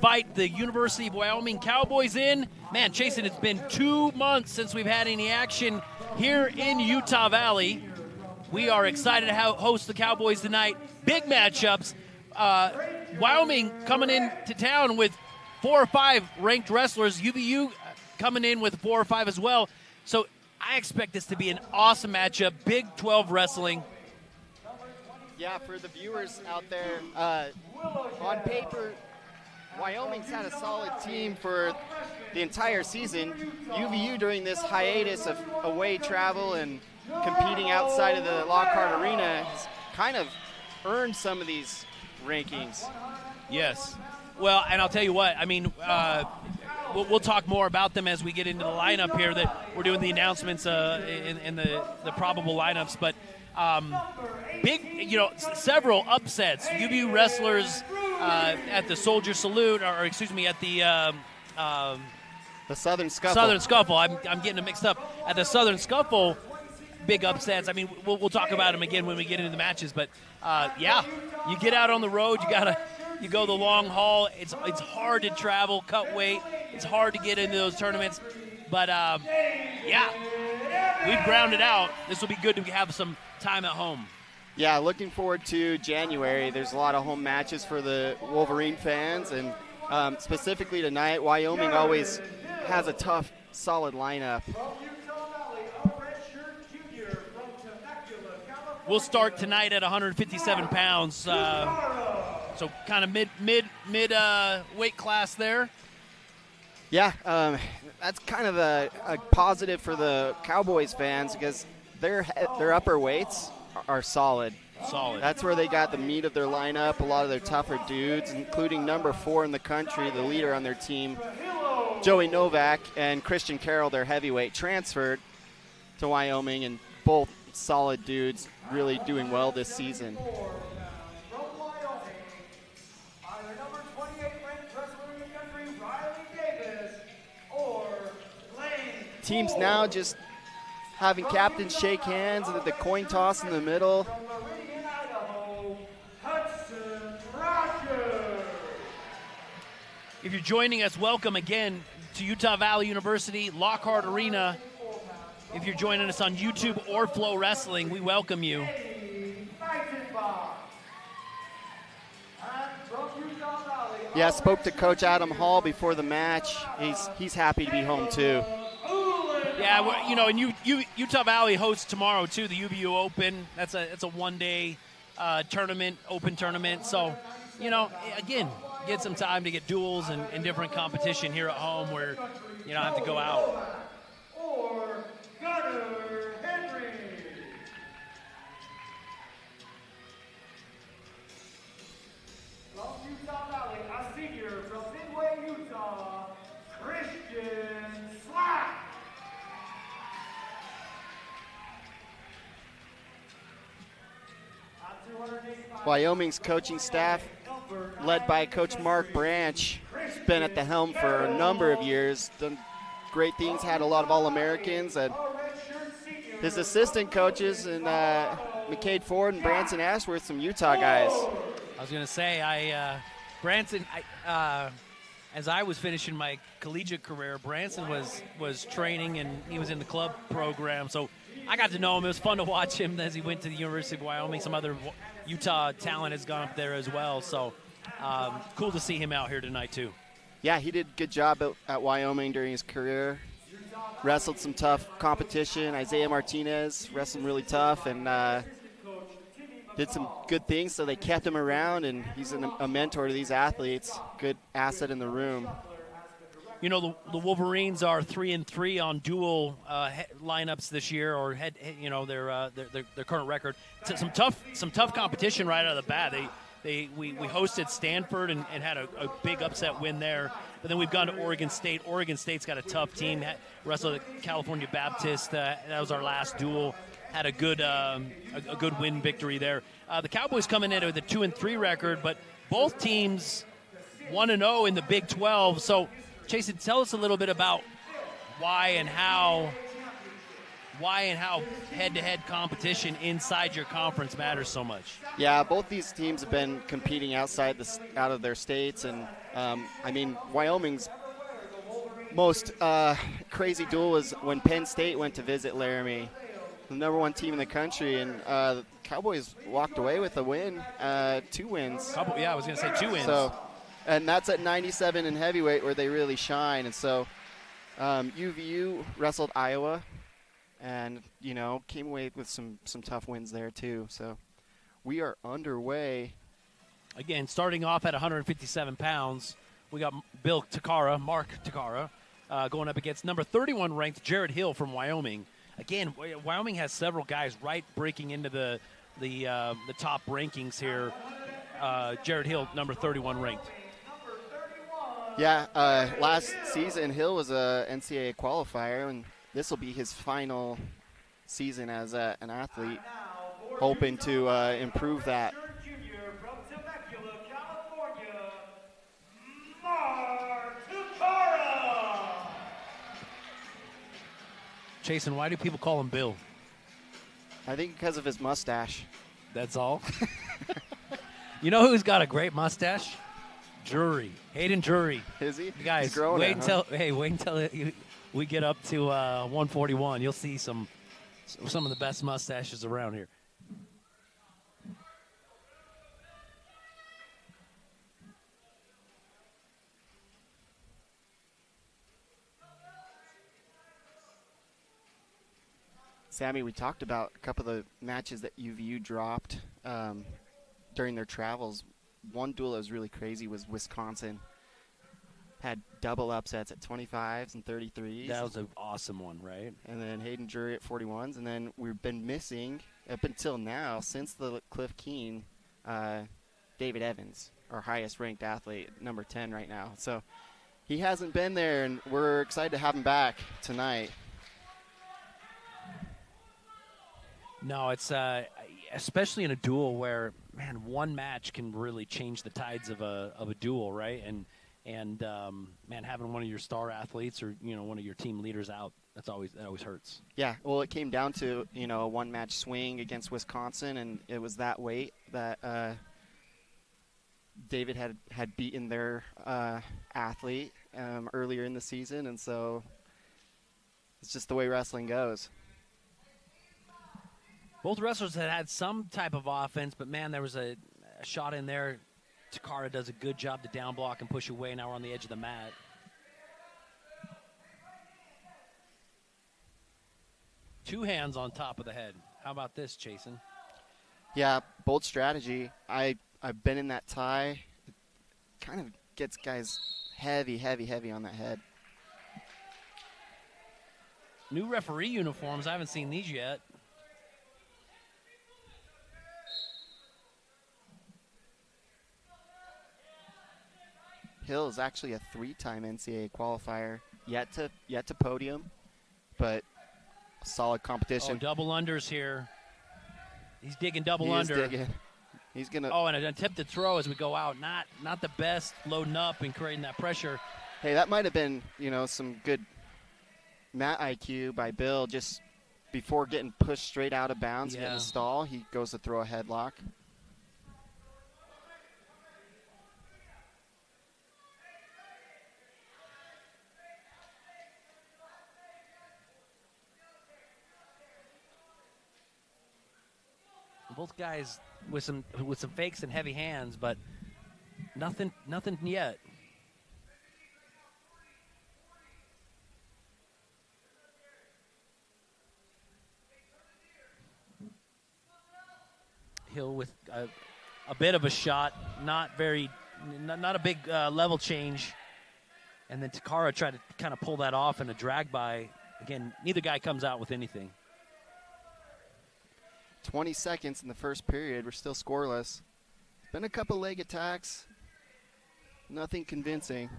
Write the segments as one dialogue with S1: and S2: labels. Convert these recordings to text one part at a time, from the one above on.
S1: invite the University of Wyoming Cowboys in. Man, Jason, it's been 2 months since we've had any action here in Utah Valley. We are excited to host the Cowboys tonight. Big matchups. Wyoming coming into town with 4 or 5 ranked wrestlers. UVU coming in with 4 or 5 as well. So I expect this to be an awesome matchup. Big 12 wrestling.
S2: Yeah, for the viewers out there, on paper, Wyoming's had a solid team for the entire season. UVU, during this hiatus of away travel and competing outside of the Lockhart Arena, has kind of earned some of these rankings.
S1: Yes. Well, and I'll tell you what, I mean, we'll talk more about them as we get into the lineup here. That we're doing the announcements in the probable lineups, but big, several upsets. UVU wrestlers at the Soldier Salute, or excuse me, at the
S2: Southern Scuffle.
S1: Southern Scuffle. I'm getting them mixed up. At the Southern Scuffle, big upsets. I mean, we'll talk about them again when we get into the matches. But yeah, you get out on the road, you go the long haul. It's hard to travel, cut weight. It's hard to get into those tournaments. But yeah, we've grounded out. This will be good to have some time at home.
S2: Yeah, looking forward to January. There's a lot of home matches for the Wolverine fans, and specifically tonight, Wyoming always has a tough, solid lineup.
S1: We'll start tonight at 157 pounds, so kind of mid weight class there.
S2: Yeah, that's kind of a positive for the Cowboys fans because their upper weights are solid. That's where they got the meat of their lineup, a lot of their tougher dudes, including number 4 in the country, the leader on their team, Joey Novak, and Christian Carroll, their heavyweight, transferred to Wyoming, and both solid dudes really doing well this season. Teams now just having captains shake hands and the coin toss in the middle.
S1: If you're joining us, welcome again to Utah Valley University, Lockhart Arena. If you're joining us on YouTube or Flow Wrestling, we welcome you.
S2: Yeah, spoke to Coach Adam Hall before the match. He's happy to be home too.
S1: Yeah, and Utah Valley hosts tomorrow too, the UVU Open. That's a one-day tournament, open tournament. So, again, get some time to get duels and different competition here at home where you don't have to go out.
S2: Wyoming's coaching staff, led by Coach Mark Branch, has been at the helm for a number of years, done great things, had a lot of All-Americans, and his assistant coaches, and McCade Ford and Branson Ashworth, some Utah guys.
S1: I was going to say, Branson, as I was finishing my collegiate career, Branson was training, and he was in the club program, so I got to know him. It was fun to watch him as he went to the University of Wyoming. Some other Utah talent has gone up there as well, so cool to see him out here tonight too.
S2: Yeah, he did a good job at Wyoming during his career. Wrestled some tough competition. Isaiah Martinez wrestled really tough and did some good things, so they kept him around, and he's a mentor to these athletes. Good asset in the room.
S1: The Wolverines are 3-3 on dual lineups this year, or their current record. Some tough competition right out of the bat. We hosted Stanford and had a big upset win there. But then we've gone to Oregon State. Oregon State's got a tough team. Wrestled at California Baptist. That was our last duel. Had a good win victory there. The Cowboys coming in with a 2-3 record, but both teams 1-0 in the Big 12. So, Jason, tell us a little bit about why and how why and how head-to-head competition inside your conference matters so much.
S2: Yeah, both these teams have been competing out of their states, and Wyoming's most crazy duel was when Penn State went to visit Laramie, the number 1 team in the country, and the Cowboys walked away with a win, 2 wins.
S1: I was going to say 2 wins.
S2: So, and that's at 97 in heavyweight where they really shine. And so UVU wrestled Iowa and, came away with some tough wins there too. So we are underway.
S1: Again, starting off at 157 pounds, we got Mark Takara, going up against number 31 ranked Jared Hill from Wyoming. Again, Wyoming has several guys breaking into the top rankings here. Jared Hill, number 31 ranked.
S2: Yeah, last season Hill was a NCAA qualifier, and this will be his final season as an athlete, hoping to improve that.
S1: Chasen, why do people call him Bill?
S2: I think because of his mustache.
S1: That's all? You know who's got a great mustache? Hayden Drury.
S2: Is he?
S1: Guys, wait until we get up to 141. You'll see some of the best mustaches around here.
S2: Sammy, we talked about a couple of the matches that UVU dropped during their travels. One duel that was really crazy was Wisconsin. Had double upsets at 25s and 33s.
S1: That was an awesome one, right?
S2: And then Hayden Drury at 41s. And then we've been missing, up until now, since the Cliff Keen, David Evans, our highest-ranked athlete, number 10 right now. So he hasn't been there, and we're excited to have him back tonight.
S1: No, it's especially in a duel where, man, one match can really change the tides of a duel, right? And man, having one of your star athletes or one of your team leaders out, that always hurts.
S2: Yeah, well, it came down to a one-match swing against Wisconsin, and it was that weight that David had beaten their athlete earlier in the season, and so it's just the way wrestling goes.
S1: Both wrestlers had some type of offense, but, man, there was a shot in there. Takara does a good job to down block and push away. Now we're on the edge of the mat. Two hands on top of the head. How about this, Chasen?
S2: Yeah, bold strategy. I've been in that tie. It kind of gets guys heavy on that head.
S1: New referee uniforms. I haven't seen these yet.
S2: Hill is actually a 3-time NCAA qualifier, yet to podium, but solid competition.
S1: Oh, double unders here. He's digging double under.
S2: Digging. He's gonna.
S1: Oh, and an attempted throw as we go out. Not the best, loading up and creating that pressure.
S2: Hey, that might have been some good mat IQ by Bill. Just before getting pushed straight out of bounds, getting a stall, he goes to throw a headlock.
S1: Both guys with some fakes and heavy hands, but nothing yet. Hill with a bit of a shot, not a big level change, and then Takara tried to kind of pull that off in a drag by. Again, neither guy comes out with anything.
S2: 20 seconds in the first period. We're still scoreless. Been a couple leg attacks. Nothing convincing.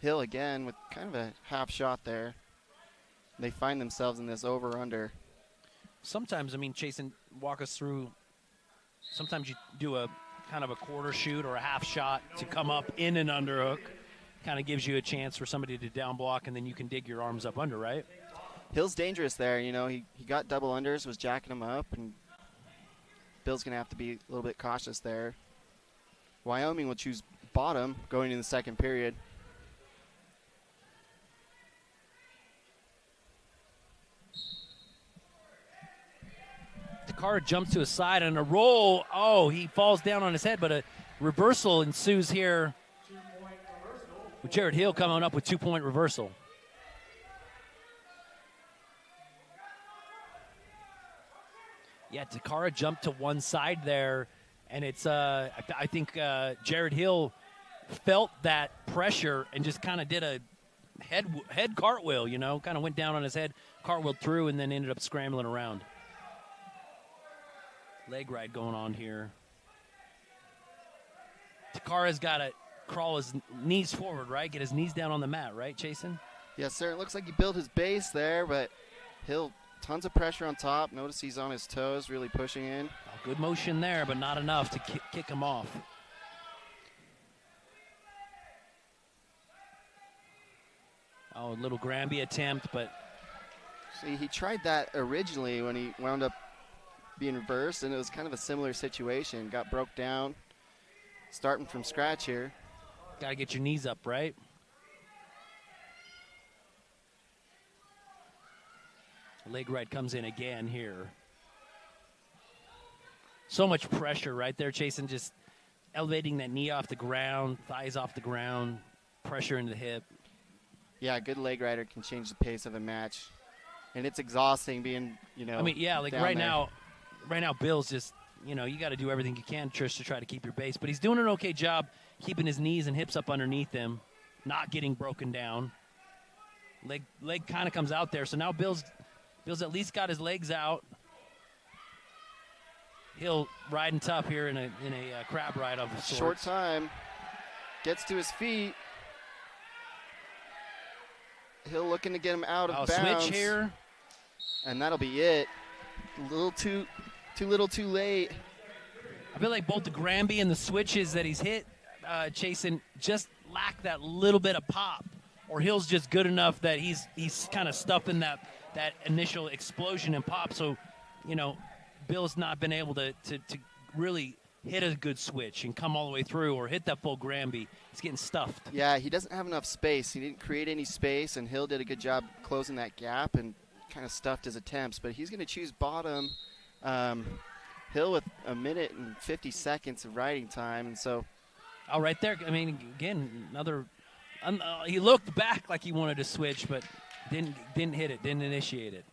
S2: Hill again with kind of a half shot there. They find themselves in this over-under.
S1: Sometimes, Chasen, walk us through. Sometimes you do a kind of a quarter shoot or a half shot to come up in an underhook. kind of gives you a chance for somebody to down block, and then you can dig your arms up under, right?
S2: Hill's dangerous there. You know, he got double unders, was jacking him up, and Bill's going to have to be a little bit cautious there. Wyoming will choose bottom going in the second period.
S1: Takara jumps to his side and a roll. Oh, he falls down on his head, but a reversal ensues here. With Jared Hill coming up with 2-point reversal. Yeah, Takara jumped to one side there, and it's I think Jared Hill felt that pressure and just kind of did a head cartwheel, you know, kind of went down on his head, cartwheeled through, and then ended up scrambling around. Leg ride going on here. Takara's got to crawl his knees forward, right? Get his knees down on the mat, right, Chasen?
S2: Yes, sir. It looks like he built his base there, but Hill, tons of pressure on top. Notice he's on his toes, really pushing in.
S1: Oh, good motion there, but not enough to kick him off. Oh, a little Granby attempt, but...
S2: See, he tried that originally when he wound up being reversed, and it was kind of a similar situation. Got broke down, starting from scratch here.
S1: Got to get your knees up, right? Leg right comes in again here. So much pressure right there, Chasen, just elevating that knee off the ground, thighs off the ground, pressure in the hip.
S2: Yeah, a good leg rider can change the pace of a match. And it's exhausting being, you know,
S1: I mean, yeah, like right now, Bill's just, you know, you got to do everything you can, Trish, to try to keep your base. But he's doing an okay job keeping his knees and hips up underneath him, not getting broken down. Leg kind of comes out there. So now Bill's at least got his legs out. He'll riding tough here in a crab ride of sorts.
S2: Short time. Gets to his feet. Hill looking to get him out of bounds.
S1: Switch here.
S2: And that'll be it. A little too little too late.
S1: I feel like both the Granby and the switches that he's hit, Chasen, just lack that little bit of pop. Or Hill's just good enough that he's kind of stuffing that initial explosion and pop. So, you know, Bill's not been able to really hit a good switch and come all the way through or hit that full Granby. He's getting stuffed.
S2: Yeah, he doesn't have enough space. He didn't create any space, and Hill did a good job closing that gap and kind of stuffed his attempts. But he's going to choose bottom. Hill with 1 minute and 50 seconds of riding time, and so.
S1: Oh, right there. I mean, again, another. He looked back like he wanted to switch, but didn't hit it, didn't initiate it.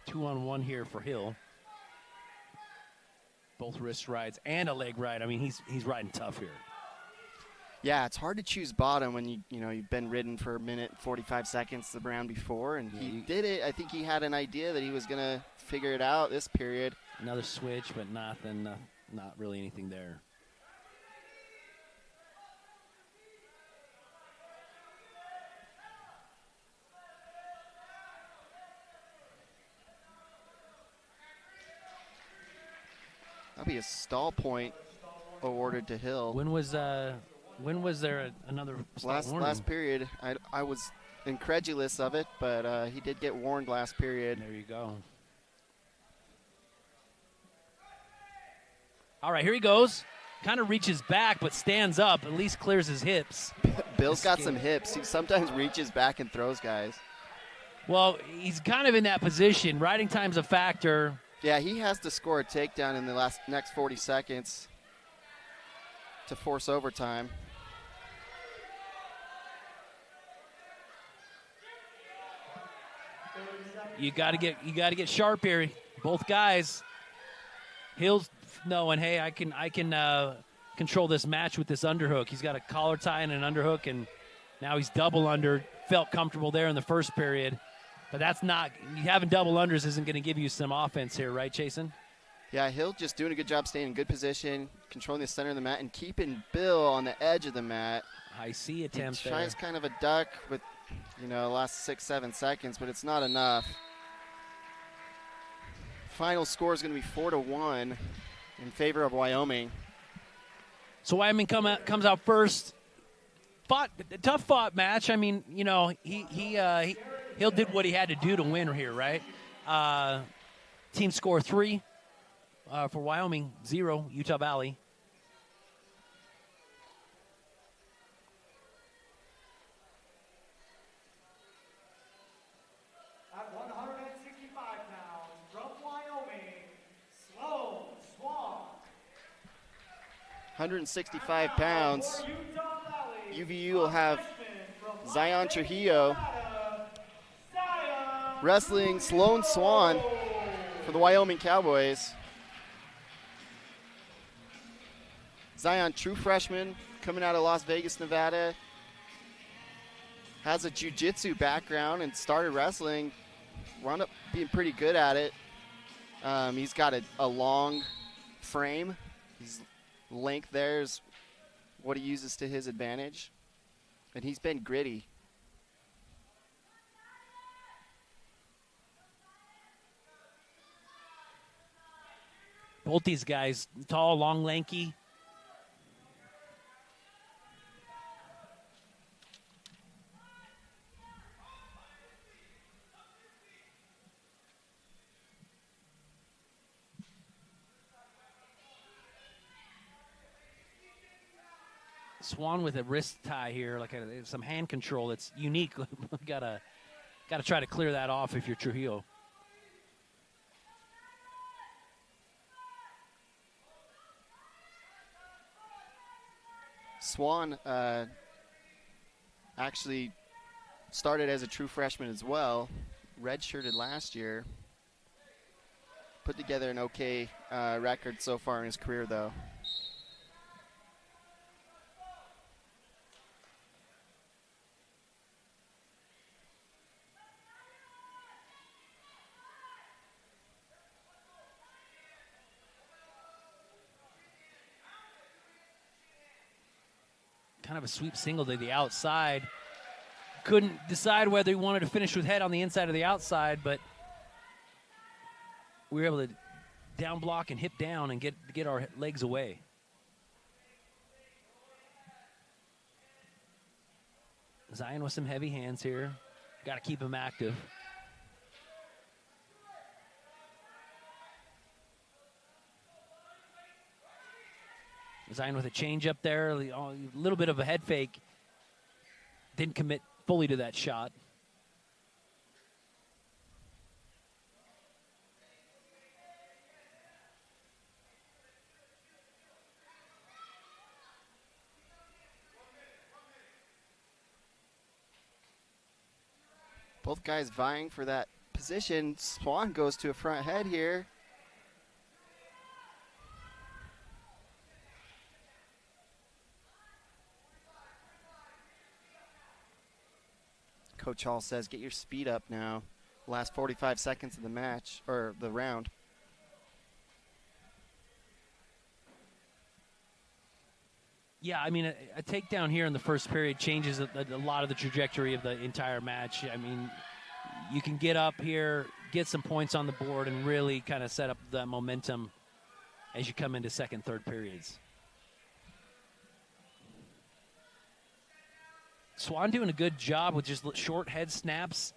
S1: 2-on-1 here for Hill. Both wrist rides and a leg ride. I mean, he's riding tough here.
S2: Yeah, it's hard to choose bottom when you've been ridden for 1 minute 45 seconds the round before, and he did it. I think he had an idea that he was gonna figure it out this period.
S1: Another switch, but nothing, not really anything there.
S2: That'll be a stall point awarded to Hill.
S1: When was there another stall warning?
S2: Last period. I was incredulous of it, but he did get warned last period.
S1: There you go. All right, here he goes. Kind of reaches back, but stands up. At least clears his hips.
S2: Bill's got some hips. He sometimes reaches back and throws guys.
S1: Well, he's kind of in that position. Riding time's a factor.
S2: Yeah, he has to score a takedown in the next 40 seconds to force overtime.
S1: You got to get sharp here. Both guys. Hill's knowing, hey, I can control this match with this underhook. He's got a collar tie and an underhook, and now he's double under. Felt comfortable there in the first period. But that's not – having double unders isn't going to give you some offense here, right, Chasen?
S2: Yeah, Hill just doing a good job staying in good position, controlling the center of the mat, and keeping Bill on the edge of the mat.
S1: I see attempt
S2: there. He tries kind of a duck with, the last 6-7 seconds, but it's not enough. Final score is going to be 4-1 in favor of Wyoming.
S1: So Wyoming comes out first. Tough fought match. I mean, he'll did what he had to do to win here, right? Team score 3 for Wyoming, 0 Utah Valley.
S3: At 165 pounds from Wyoming, Sloan Swan.
S2: 165 pounds. UVU will have Zion Trujillo wrestling Sloan Swan for the Wyoming Cowboys. Zion, true freshman, coming out of Las Vegas, Nevada. Has a jiu-jitsu background and started wrestling. Wound up being pretty good at it. He's got a long frame. His length there is what he uses to his advantage. And he's been gritty.
S1: Both these guys, tall, long, lanky. Swan with a wrist tie here, like some hand control that's unique. gotta try to clear that off if you're Trujillo.
S2: Swan actually started as a true freshman as well, redshirted last year. Put together an okay record so far in his career, though.
S1: Kind of a sweep single to the outside. Couldn't decide whether he wanted to finish with head on the inside or the outside, but we were able to down block and hip down and get our legs away. Zion with some heavy hands here. Got to keep him active. Zion with a change up there, a little bit of a head fake. Didn't commit fully to that shot.
S2: Both guys vying for that position. Swan goes to a front head here. Coach Hall says, get your speed up now. Last 45 seconds of the match, or the round.
S1: Yeah, I mean, a takedown here in the first period changes a lot of the trajectory of the entire match. I mean, you can get up here, get some points on the board, and really kind of set up the momentum as you come into second, third periods. Swan doing a good job with just short head snaps.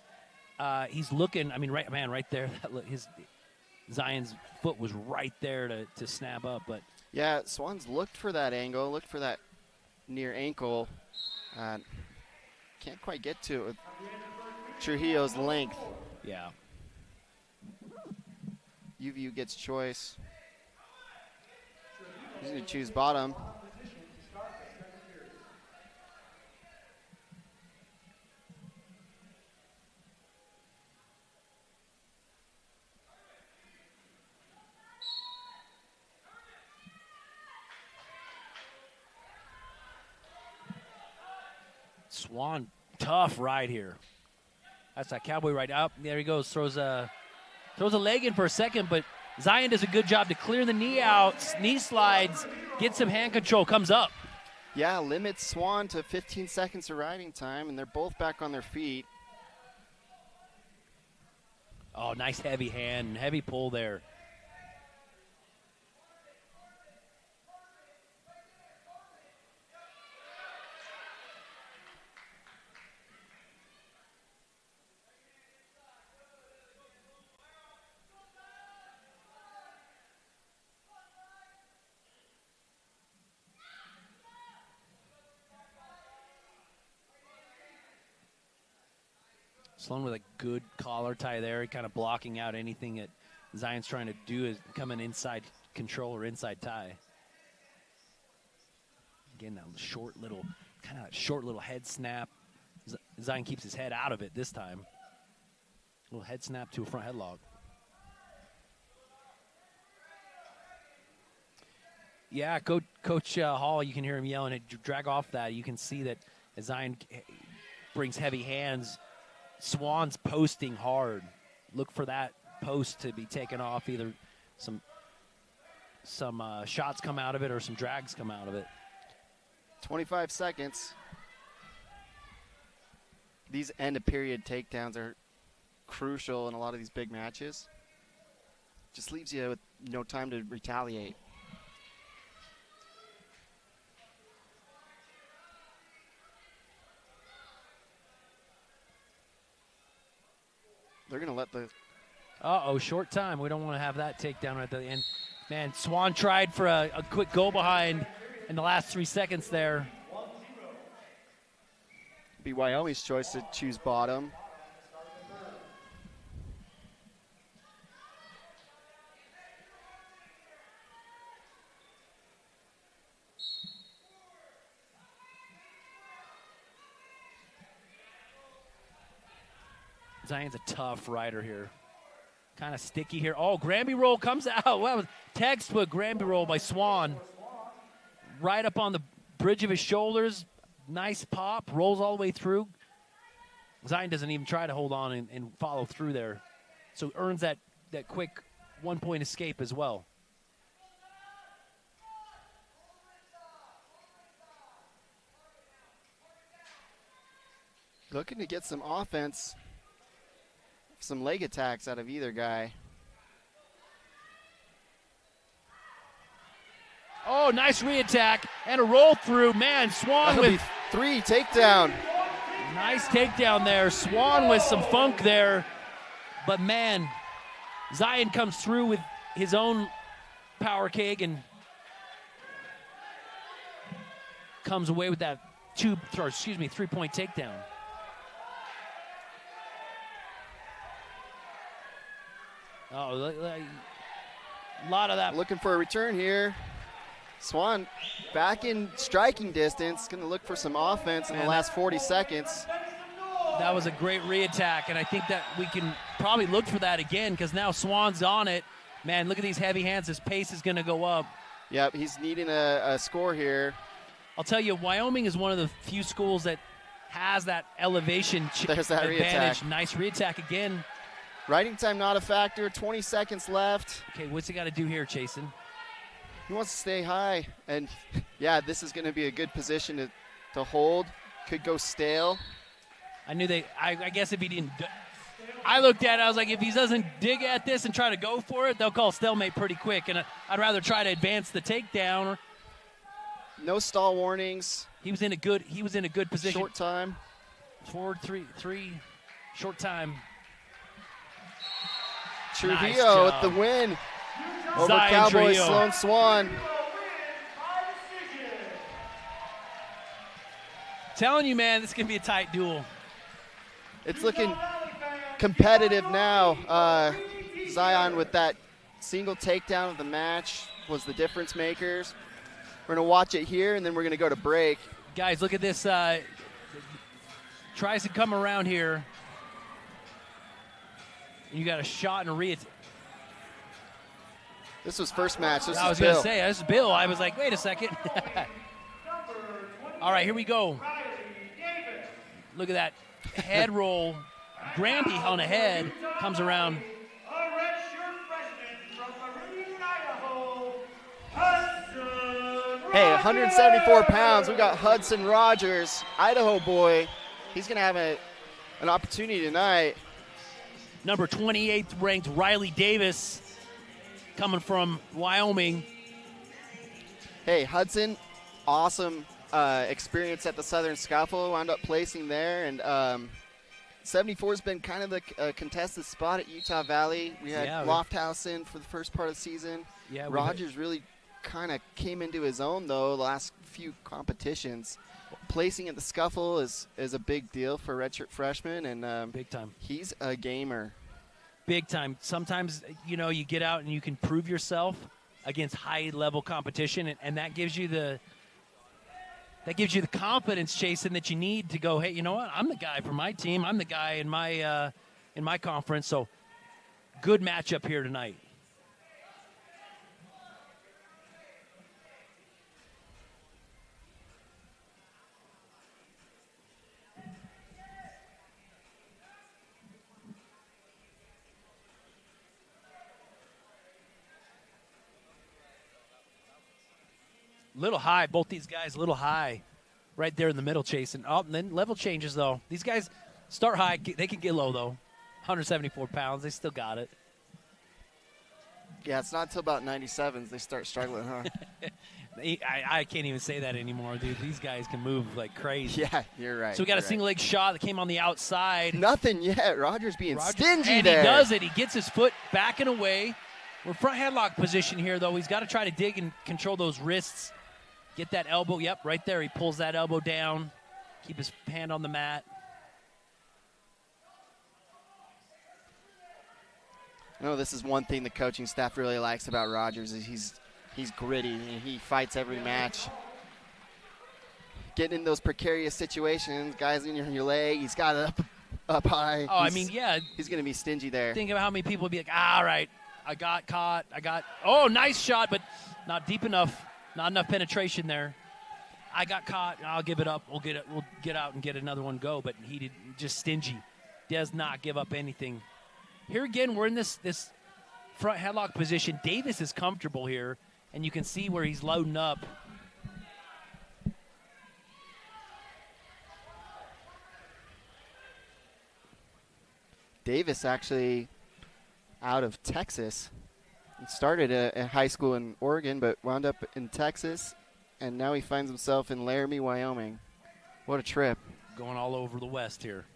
S1: He's looking, I mean, right there. Zion's foot was right there to snap up. But
S2: yeah, Swan's looked for that angle, looked for that near ankle. Can't quite get to it with Trujillo's length.
S1: Yeah.
S2: UVU gets choice. He's going to choose bottom.
S1: Swan, tough ride here. That's that cowboy ride up. There he goes. Throws a leg in for a second, but Zion does a good job to clear the knee out. Knee slides, gets some hand control, comes up.
S2: Yeah, limits Swan to 15 seconds of riding time, and they're both back on their feet.
S1: Oh, nice heavy hand, heavy pull there. Sloan with a good collar tie there, kind of blocking out anything that Zion's trying to do is become an inside control or inside tie. Again, that short little head snap. Zion keeps his head out of it this time. A little head snap to a front headlock. Yeah, Coach Hall, you can hear him yelling at drag off that. You can see that as Zion brings heavy hands, Swan's posting hard. Look for that post to be taken off. Either some shots come out of it or some drags come out of it.
S2: 25 seconds. These end-of-period takedowns are crucial in a lot of these big matches. Just leaves you with no time to retaliate. They're going to let the...
S1: short time. We don't want to have that takedown at the end. Man, Swan tried for a quick go behind in the last 3 seconds there.
S2: Be Wyoming's choice to choose bottom.
S1: Zion's a tough rider here. Kind of sticky here. Oh, Granby roll comes out. Wow, textbook Granby roll by Swan. Right up on the bridge of his shoulders. Nice pop. Rolls all the way through. Zion doesn't even try to hold on and follow through there. So earns that quick one-point escape as well.
S2: Looking to get some offense. Some leg attacks out of either guy.
S1: Oh, nice re-attack and a roll through. Man, Swan
S2: That'll
S1: with
S2: be 3 takedown.
S1: Nice takedown there. Swan with some funk there. But man, Zion comes through with his own power kick and comes away with that 3-point takedown. Oh, a lot of that.
S2: Looking for a return here. Swan back in striking distance. Going to look for some offense in the last 40 seconds.
S1: That was a great re-attack, and I think that we can probably look for that again because now Swan's on it. Man, look at these heavy hands. His pace is going to go up.
S2: Yep, he's needing a score here.
S1: I'll tell you, Wyoming is one of the few schools that has that elevation
S2: There's that
S1: advantage.
S2: Re-attack.
S1: Nice re-attack again.
S2: Riding time not a factor. 20 seconds left.
S1: Okay, what's he got to do here, Chasen?
S2: He wants to stay high. And, yeah, this is going to be a good position to hold. Could go stale.
S1: I knew I guess if he didn't. I looked at it, I was like, if he doesn't dig at this and try to go for it, they'll call stalemate pretty quick. And I'd rather try to advance the takedown.
S2: No stall warnings.
S1: He was in a good position.
S2: Short time.
S1: Forward three, short time.
S2: Trujillo with the win over
S1: Zion
S2: Cowboys.
S1: Trujillo.
S2: Sloan Swan.
S1: Telling you, man, this is gonna be a tight duel.
S2: It's looking competitive now. Zion with that single takedown of the match was the difference makers. We're gonna watch it here, and then we're gonna go to break.
S1: Guys, look at this. Tries to come around here. You got a shot and a re.
S2: This was first match. This
S1: I
S2: is
S1: was going
S2: Bill.
S1: to say, this is Bill. I was like, wait a second. All right, here we go. Look at that head roll. Granby on the head comes around.
S3: A redshirt freshman from Meridian, Idaho, Hudson
S2: Hey, 174 pounds. We got Hudson Rogers, Idaho boy. He's going to have an opportunity tonight.
S1: Number 28th ranked Riley Davis coming from Wyoming.
S2: Hey, Hudson, awesome experience at the Southern Scuffle. Wound up placing there. And 74 has been kind of the contested spot at Utah Valley. We had Lofthausen for the first part of the season.
S1: Yeah,
S2: Rogers really kind of came into his own, though, the last few competitions. placing at the scuffle is a big deal for a redshirt freshman, and
S1: big time.
S2: He's a gamer.
S1: Big time. Sometimes, you get out and you can prove yourself against high-level competition, and that gives you the confidence, Jason, that you need to go, hey, you know what? I'm the guy for my team. I'm the guy in my conference. So good matchup here tonight. Little high, both these guys a little high right there in the middle chasing. Oh, and then level changes, though. These guys start high. They can get low, though. 174 pounds. They still got it.
S2: Yeah, it's not until about 97s they start struggling, huh?
S1: I can't even say that anymore, dude. These guys can move like crazy.
S2: Yeah, you're right.
S1: So we got a single leg shot that came on the outside.
S2: Nothing yet. Rogers being stingy
S1: and
S2: there.
S1: He does it. He gets his foot back and away. We're front headlock position here, though. He's got to try to dig and control those wrists. Get that elbow. Yep, right there. He pulls that elbow down. Keep his hand on the mat.
S2: No, this is one thing the coaching staff really likes about Rogers is he's gritty and he fights every match. Getting in those precarious situations, guys in your leg, he's got it up high.
S1: Oh, I mean, yeah.
S2: He's going to be stingy there.
S1: Think of how many people would be like, all right, I got caught. Oh, nice shot, but not deep enough. Not enough penetration there. I got caught. I'll give it up. We'll get out and get another one go. But he did just stingy. Does not give up anything. Here again, we're in this front headlock position. Davis is comfortable here, and you can see where he's loading up.
S2: Davis actually out of Texas. He started at high school in Oregon, but wound up in Texas, and now he finds himself in Laramie, Wyoming. What a trip.
S1: Going all over the West here.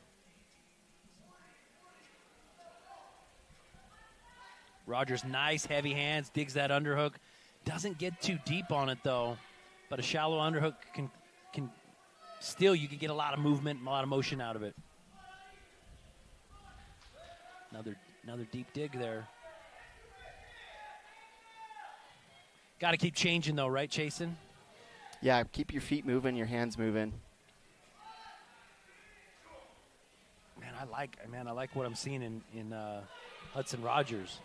S1: Rogers, nice heavy hands, digs that underhook. Doesn't get too deep on it, though. But a shallow underhook can still, you can get a lot of movement, a lot of motion out of it. Another deep dig there. Got to keep changing, though, right, Chasen?
S2: Yeah, keep your feet moving, your hands moving.
S1: Man, I like what I'm seeing in Hudson Rogers.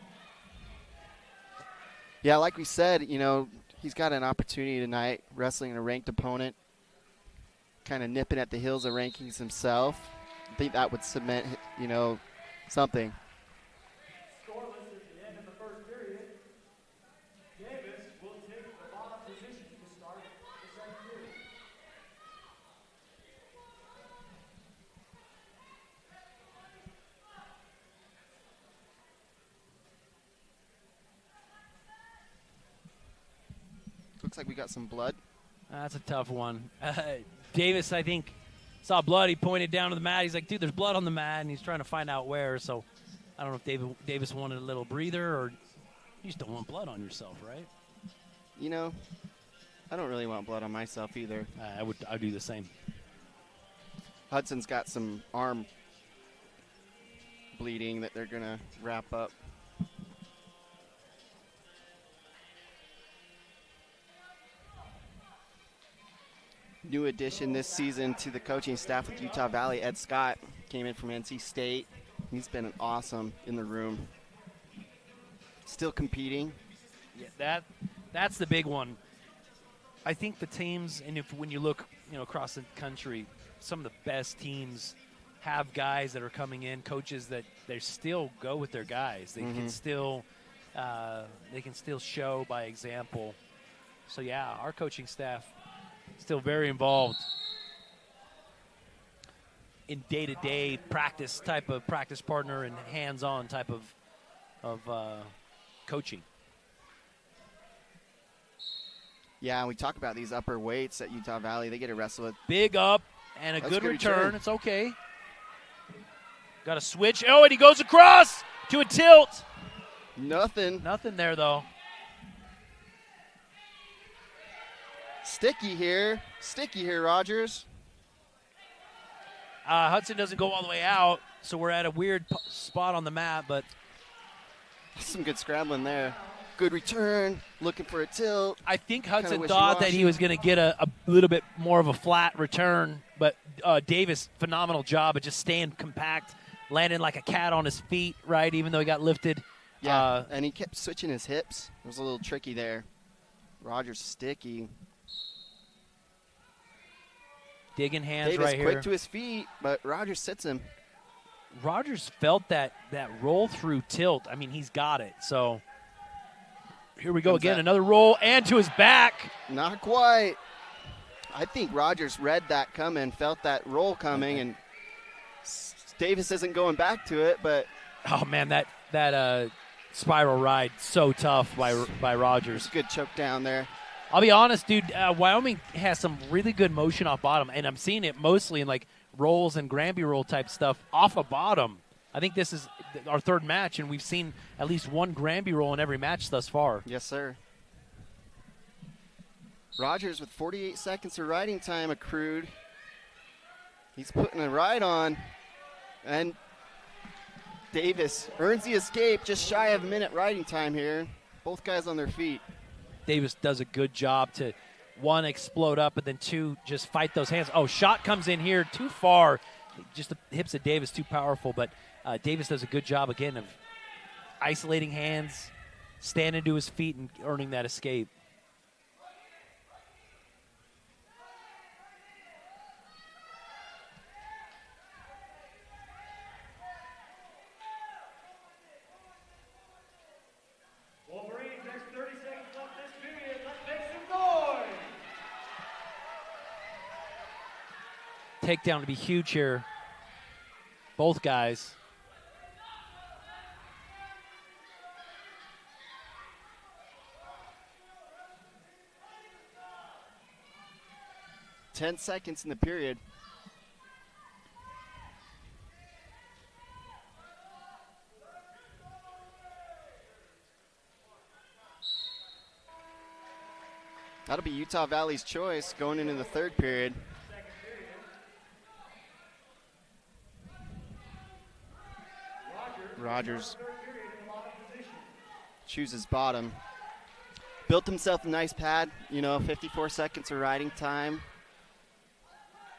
S2: Yeah, like we said, he's got an opportunity tonight wrestling a ranked opponent, kind of nipping at the heels of rankings himself. I think that would cement, something.
S3: Scoreless at the end of the first period. Davis will take the bottom position to start the second period.
S2: Looks like we got some blood.
S1: That's a tough one. Davis, I think, saw blood. He pointed down to the mat. He's like, dude, there's blood on the mat, and he's trying to find out where. So I don't know if Davis wanted a little breather, or you just don't want blood on yourself, right?
S2: I don't really want blood on myself either.
S1: I'd do the same.
S2: Hudson's got some arm bleeding that they're going to wrap up. New addition this season to the coaching staff with Utah Valley, Ed Scott, came in from NC State. He's been awesome in the room. Still competing.
S1: Yeah, that's the big one. I think the teams, and when you look, across the country, some of the best teams have guys that are coming in, coaches that they still go with their guys. They can still show by example. So yeah, our coaching staff still very involved in day-to-day practice type of practice partner and hands-on type of coaching.
S2: Yeah, and we talk about these upper weights at Utah Valley. They get to wrestle with.
S1: Big up and a good return. It's okay. Got a switch. Oh, and he goes across to a tilt.
S2: Nothing
S1: there, though.
S2: Sticky here, Rogers.
S1: Hudson doesn't go all the way out, so we're at a weird spot on the map, but
S2: some good scrambling there. Good return, looking for a tilt.
S1: I think Hudson thought that he was going to get a little bit more of a flat return, but Davis, phenomenal job of just staying compact, landing like a cat on his feet, right, even though he got lifted.
S2: Yeah, and he kept switching his hips. It was a little tricky there. Rogers sticky.
S1: Digging hands
S2: Davis
S1: right here.
S2: quick to his feet, but Rogers sits him.
S1: Rogers felt that roll through tilt. I mean, he's got it. So here we go again. Another roll and to his back.
S2: Not quite. I think Rogers read that coming, felt that roll coming, and Davis isn't going back to it. But
S1: oh man, that spiral ride so tough by Rogers.
S2: Good choke down there.
S1: I'll be honest, dude. Wyoming has some really good motion off bottom, and I'm seeing it mostly in like rolls and Granby roll type stuff off of bottom. I think this is our third match, and we've seen at least one Granby roll in every match thus far.
S2: Yes, sir. Rogers with 48 seconds of riding time accrued. He's putting a ride on, and Davis earns the escape, just shy of a minute riding time here. Both guys on their feet.
S1: Davis does a good job to, one, explode up, and then two, just fight those hands. Oh, shot comes in here too far. Just the hips of Davis too powerful, but Davis does a good job, again, of isolating hands, standing to his feet, and earning that escape.
S3: Wolverines, there's 30 seconds left this period. Let's make some noise.
S1: Takedown to be huge here. Both guys.
S2: Ten seconds in the period. That'll be Utah Valley's choice going into the third period. Rogers chooses bottom. Built himself a nice pad, 54 seconds of riding time.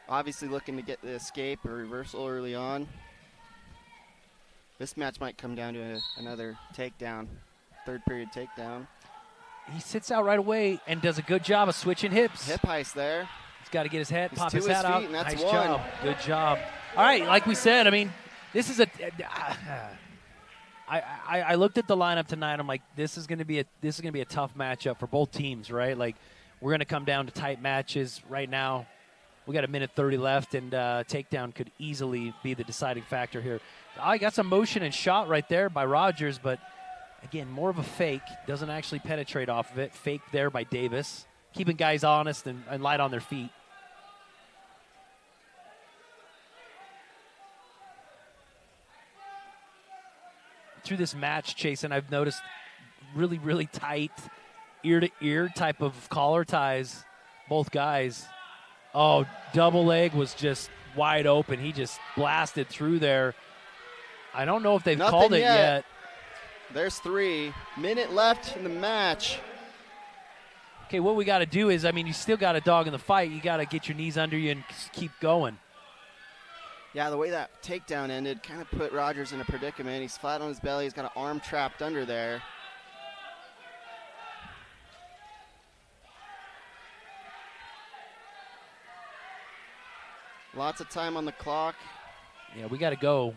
S2: Obviously looking to get the escape or reversal early on. This match might come down to another takedown, third period takedown.
S1: He sits out right away and does a good job of switching hips.
S2: Hip heist there.
S1: He's got to get his head,
S2: He's
S1: pop
S2: to
S1: his
S2: his
S1: hat
S2: feet,
S1: out.
S2: and that's
S1: Nice
S2: one.
S1: job. Good job. All right, like we said, I mean, this is I looked at the lineup tonight. I'm like, this is going to be a tough matchup for both teams, right? Like, we're going to come down to tight matches right now. We got a minute 30 left, and takedown could easily be the deciding factor here. I got some motion and shot right there by Rogers, but again, more of a fake. Doesn't actually penetrate off of it. Fake there by Davis, keeping guys honest and light on their feet. Through this match, Chasen, I've noticed really, really tight ear-to-ear type of collar ties, both guys. Oh, double leg was just wide open. He just blasted through there. I don't know if they've called it yet.
S2: There's 3. Minute left in the match.
S1: Okay, what we got to do is, I mean, you still got a dog in the fight. You got to get your knees under you and keep going.
S2: Yeah, the way that takedown ended kind of put Rogers in a predicament. He's flat on his belly. He's got an arm trapped under there. Lots of time on the clock.
S1: Yeah, we got to go.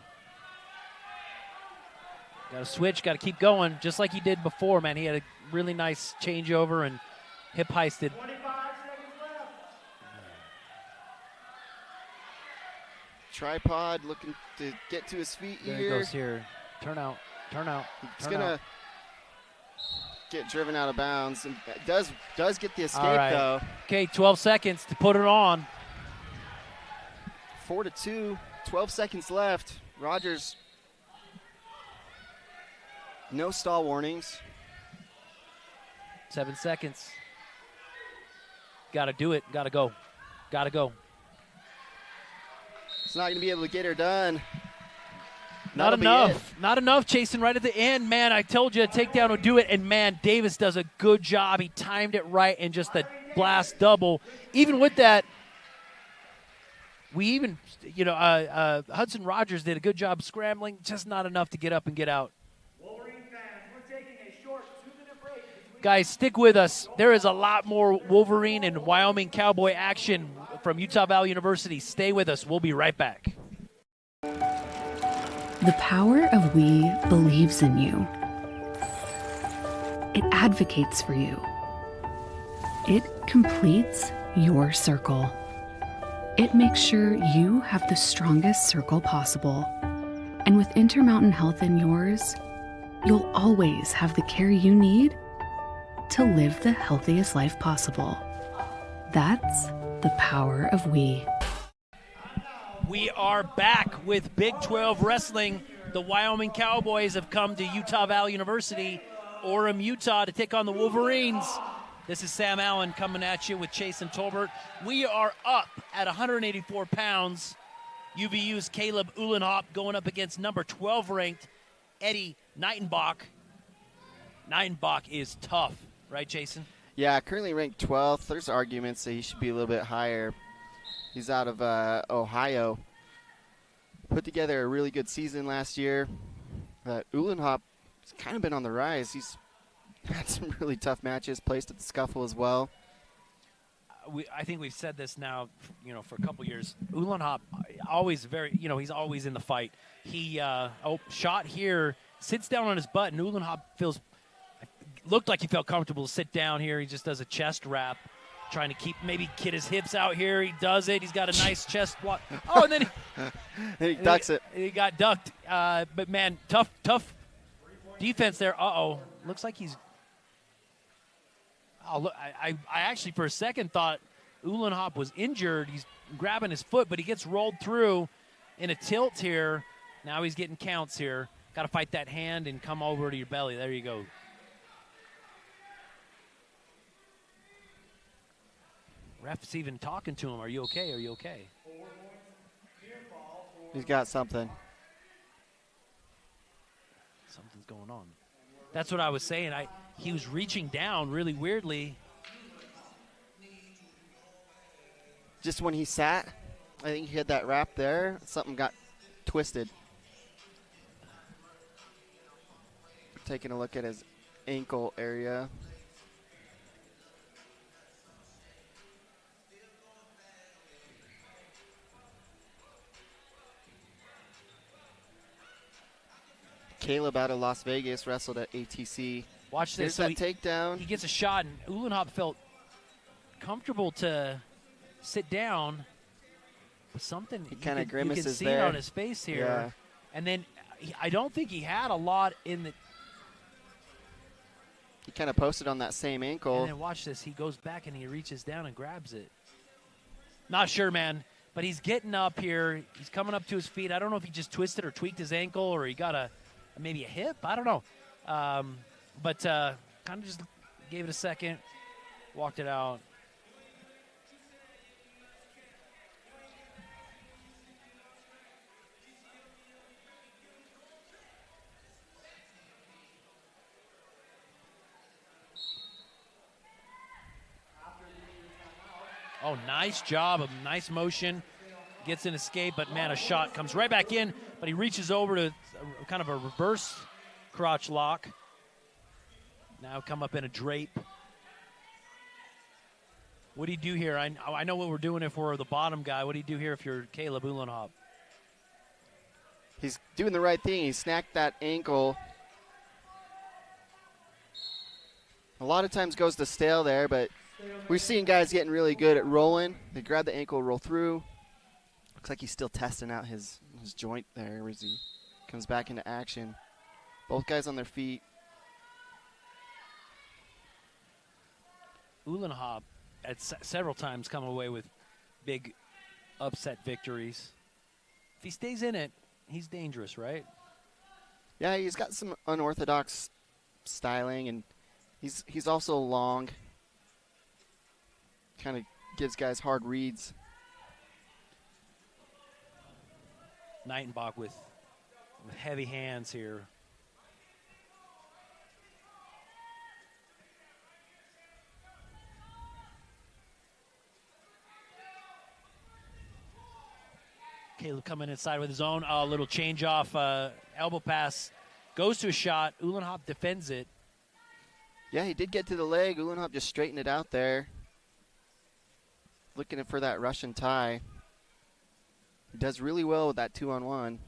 S1: Got to switch, got to keep going, just like he did before, man. He had a really nice changeover and hip heisted.
S3: 25 seconds left.
S2: Tripod looking to get to his feet
S1: There
S2: here.
S1: he goes here. Turn out.
S2: He's going to get driven out of bounds. And does get the escape,
S1: All right.
S2: though.
S1: Okay, 12 seconds to put it on.
S2: 4-2, 12 seconds left. Rogers, no stall warnings.
S1: 7 seconds. Got to do it. Got to go.
S2: It's not going to be able to get her done.
S1: Not enough. Not enough, chasing right at the end. Man, I told you a takedown would do it. And, man, Davis does a good job. He timed it right and just a blast double. Even with that, we even, Hudson Rogers did a good job scrambling. Just not enough to get up and get out.
S3: Wolverine fans, we're taking a short 2-minute break.
S1: Guys, stick with us. There is a lot more Wolverine and Wyoming Cowboy action from Utah Valley University. Stay with us. We'll be right back.
S4: The power of we believes in you. It advocates for you. It completes your circle. It makes sure you have the strongest circle possible. And with Intermountain Health in yours, you'll always have the care you need to live the healthiest life possible. That's the power of we.
S1: We are back with Big 12 Wrestling. The Wyoming Cowboys have come to Utah Valley University, Orem, Utah, to take on the Wolverines. This is Sam Allen coming at you with Chase and Tolbert. We are up at 184 pounds. UVU's Caleb Uhlenhop going up against number 12 ranked Eddie Nightenbach. Nightenbach is tough, right, Jason?
S2: Yeah, currently ranked 12th. There's arguments that he should be a little bit higher. He's out of Ohio. Put together a really good season last year. Uhlenhop has kind of been on the rise. He's had some really tough matches, placed at the Scuffle as well.
S1: I think we've said this now, for a couple years. Uhlenhop, always he's always in the fight. He shot here, sits down on his butt, and Uhlenhop looked like he felt comfortable to sit down here. He just does a chest wrap, trying to maybe get his hips out here. He does it. He's got a nice chest block. Oh, and then
S2: he ducks it.
S1: He got ducked. But, man, tough defense there. Looks like he's I actually, for a second, thought Uhlenhop was injured. He's grabbing his foot, but he gets rolled through in a tilt here. Now he's getting counts here. Got to fight that hand and come over to your belly. There you go. Ref's even talking to him. Are you okay? Are you okay?
S2: He's got something.
S1: Something's going on. That's what I was saying. He was reaching down really weirdly.
S2: Just when he sat, I think he had that wrap there. Something got twisted. Taking a look at his ankle area. Caleb out of Las Vegas wrestled at ATC.
S1: Watch this.
S2: There's that takedown.
S1: He gets a shot, and Uhlenhop felt comfortable to sit down. But something
S2: he kind of grimaces
S1: you can see
S2: there
S1: it on his face here.
S2: Yeah.
S1: And then I don't think he had a lot in the.
S2: He kind of posted on that same ankle.
S1: And then watch this. He goes back and he reaches down and grabs it. Not sure, man. But he's getting up here. He's coming up to his feet. I don't know if he just twisted or tweaked his ankle or he got maybe a hip. I don't know. But kind of just gave it a second, walked it out. Oh, nice job, a nice motion. Gets an escape, but, man, a shot comes right back in, but he reaches over to kind of a reverse crotch lock. Now come up in a drape. What do you do here? I know what we're doing if we're the bottom guy. What do you do here if you're Caleb Uhlenhop?
S2: He's doing the right thing. He snacked that ankle. A lot of times goes to stale there, but we've seen guys getting really good at rolling. They grab the ankle, roll through. Looks like he's still testing out his joint there as he comes back into action. Both guys on their feet.
S1: Uhlenhop at several times come away with big upset victories. If he stays in it, he's dangerous, right?
S2: Yeah, he's got some unorthodox styling, and he's also long. Kind of gives guys hard reads.
S1: Nightenbach with heavy hands here. Caleb coming inside with his own little change off elbow pass. Goes to a shot. Uhlenhop defends it.
S2: Yeah, he did get to the leg. Uhlenhop just straightened it out there. Looking for that Russian tie. He does really well with that 2-on-1.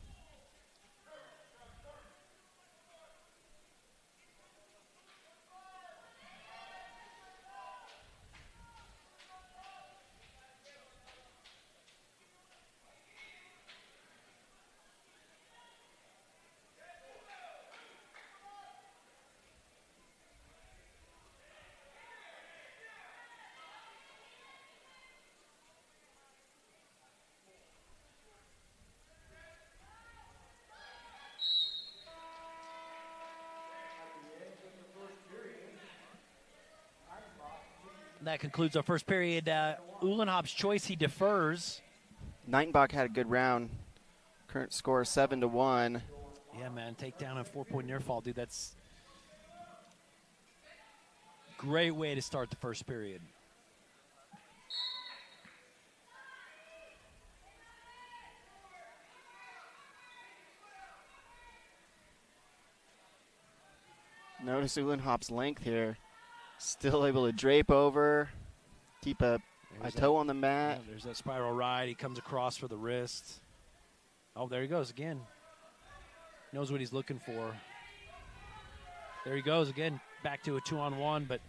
S1: That concludes our first period. Uhlenhop's choice, he defers.
S2: Nightenbach had a good round. Current score 7-1.
S1: Yeah, man, takedown and 4-point near fall, dude. That's great way to start the first period.
S2: Notice Uhlenhop's length here. Still able to drape over, keep a toe on the mat.
S1: Yeah, there's that spiral ride. He comes across for the wrist. Oh, there he goes again. Knows what he's looking for. There he goes again, back to a 2-on-1, but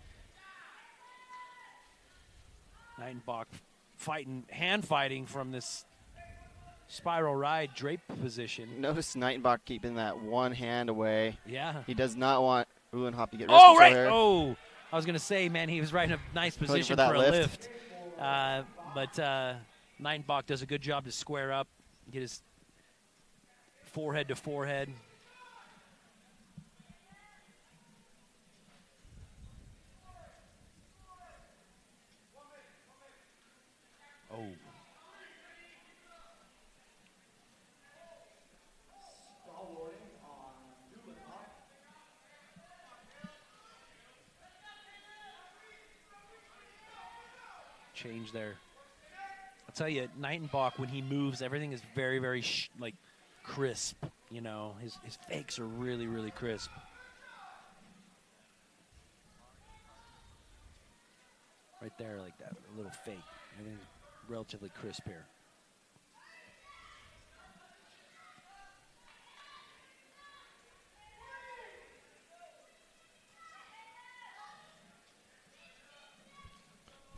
S1: Nightenbach hand fighting from this spiral ride drape position.
S2: Notice Nightenbach keeping that one hand away.
S1: Yeah.
S2: He does not want Uhlenhop to get wrist
S1: Oh,
S2: control
S1: right.
S2: here.
S1: Oh, I was going to say, man, he was right in a nice position
S2: for
S1: for a
S2: that
S1: lift. But Nightenbach does a good job to square up, get his forehead to forehead. Oh. Change there. I'll tell you, Nightenbach, when he moves, everything is very, very crisp. You know, his fakes are really, really crisp. Right there, like that, a little fake. Everything's relatively crisp here.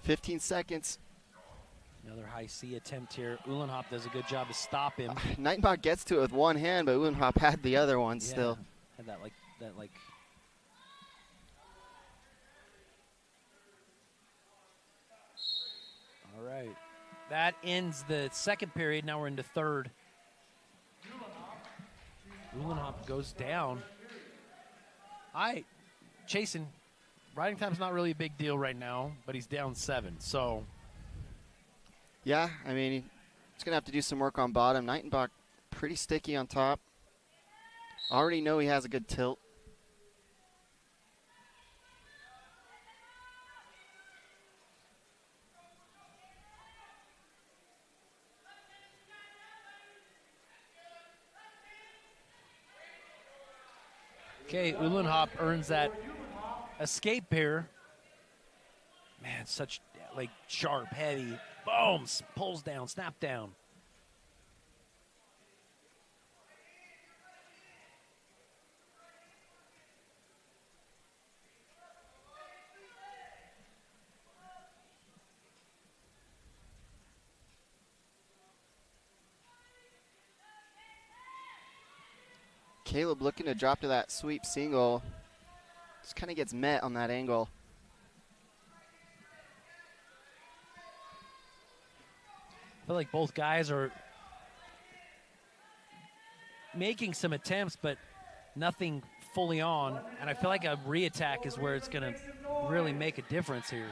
S2: $15 seconds.
S1: Another high C attempt here. Uhlenhop does a good job to stop him.
S2: Nightenbach gets to it with one hand, but Uhlenhop had the other one still.
S1: Had that like. All right. That ends the second period. Now we're into third. Uhlenhop goes down. Chasing. Riding time's not really a big deal right now, but he's down 7. So.
S2: Yeah, I mean, he's going to have to do some work on bottom. Nightenbach pretty sticky on top. Already know he has a good tilt.
S1: Okay, Uhlenhop earns that escape here. Man, such sharp, heavy. Boom, pulls down, snap down.
S2: Caleb looking to drop to that sweep single. Just kind of gets met on that angle.
S1: I feel like both guys are making some attempts, but nothing fully on. And I feel like a re-attack is where it's going to really make a difference here.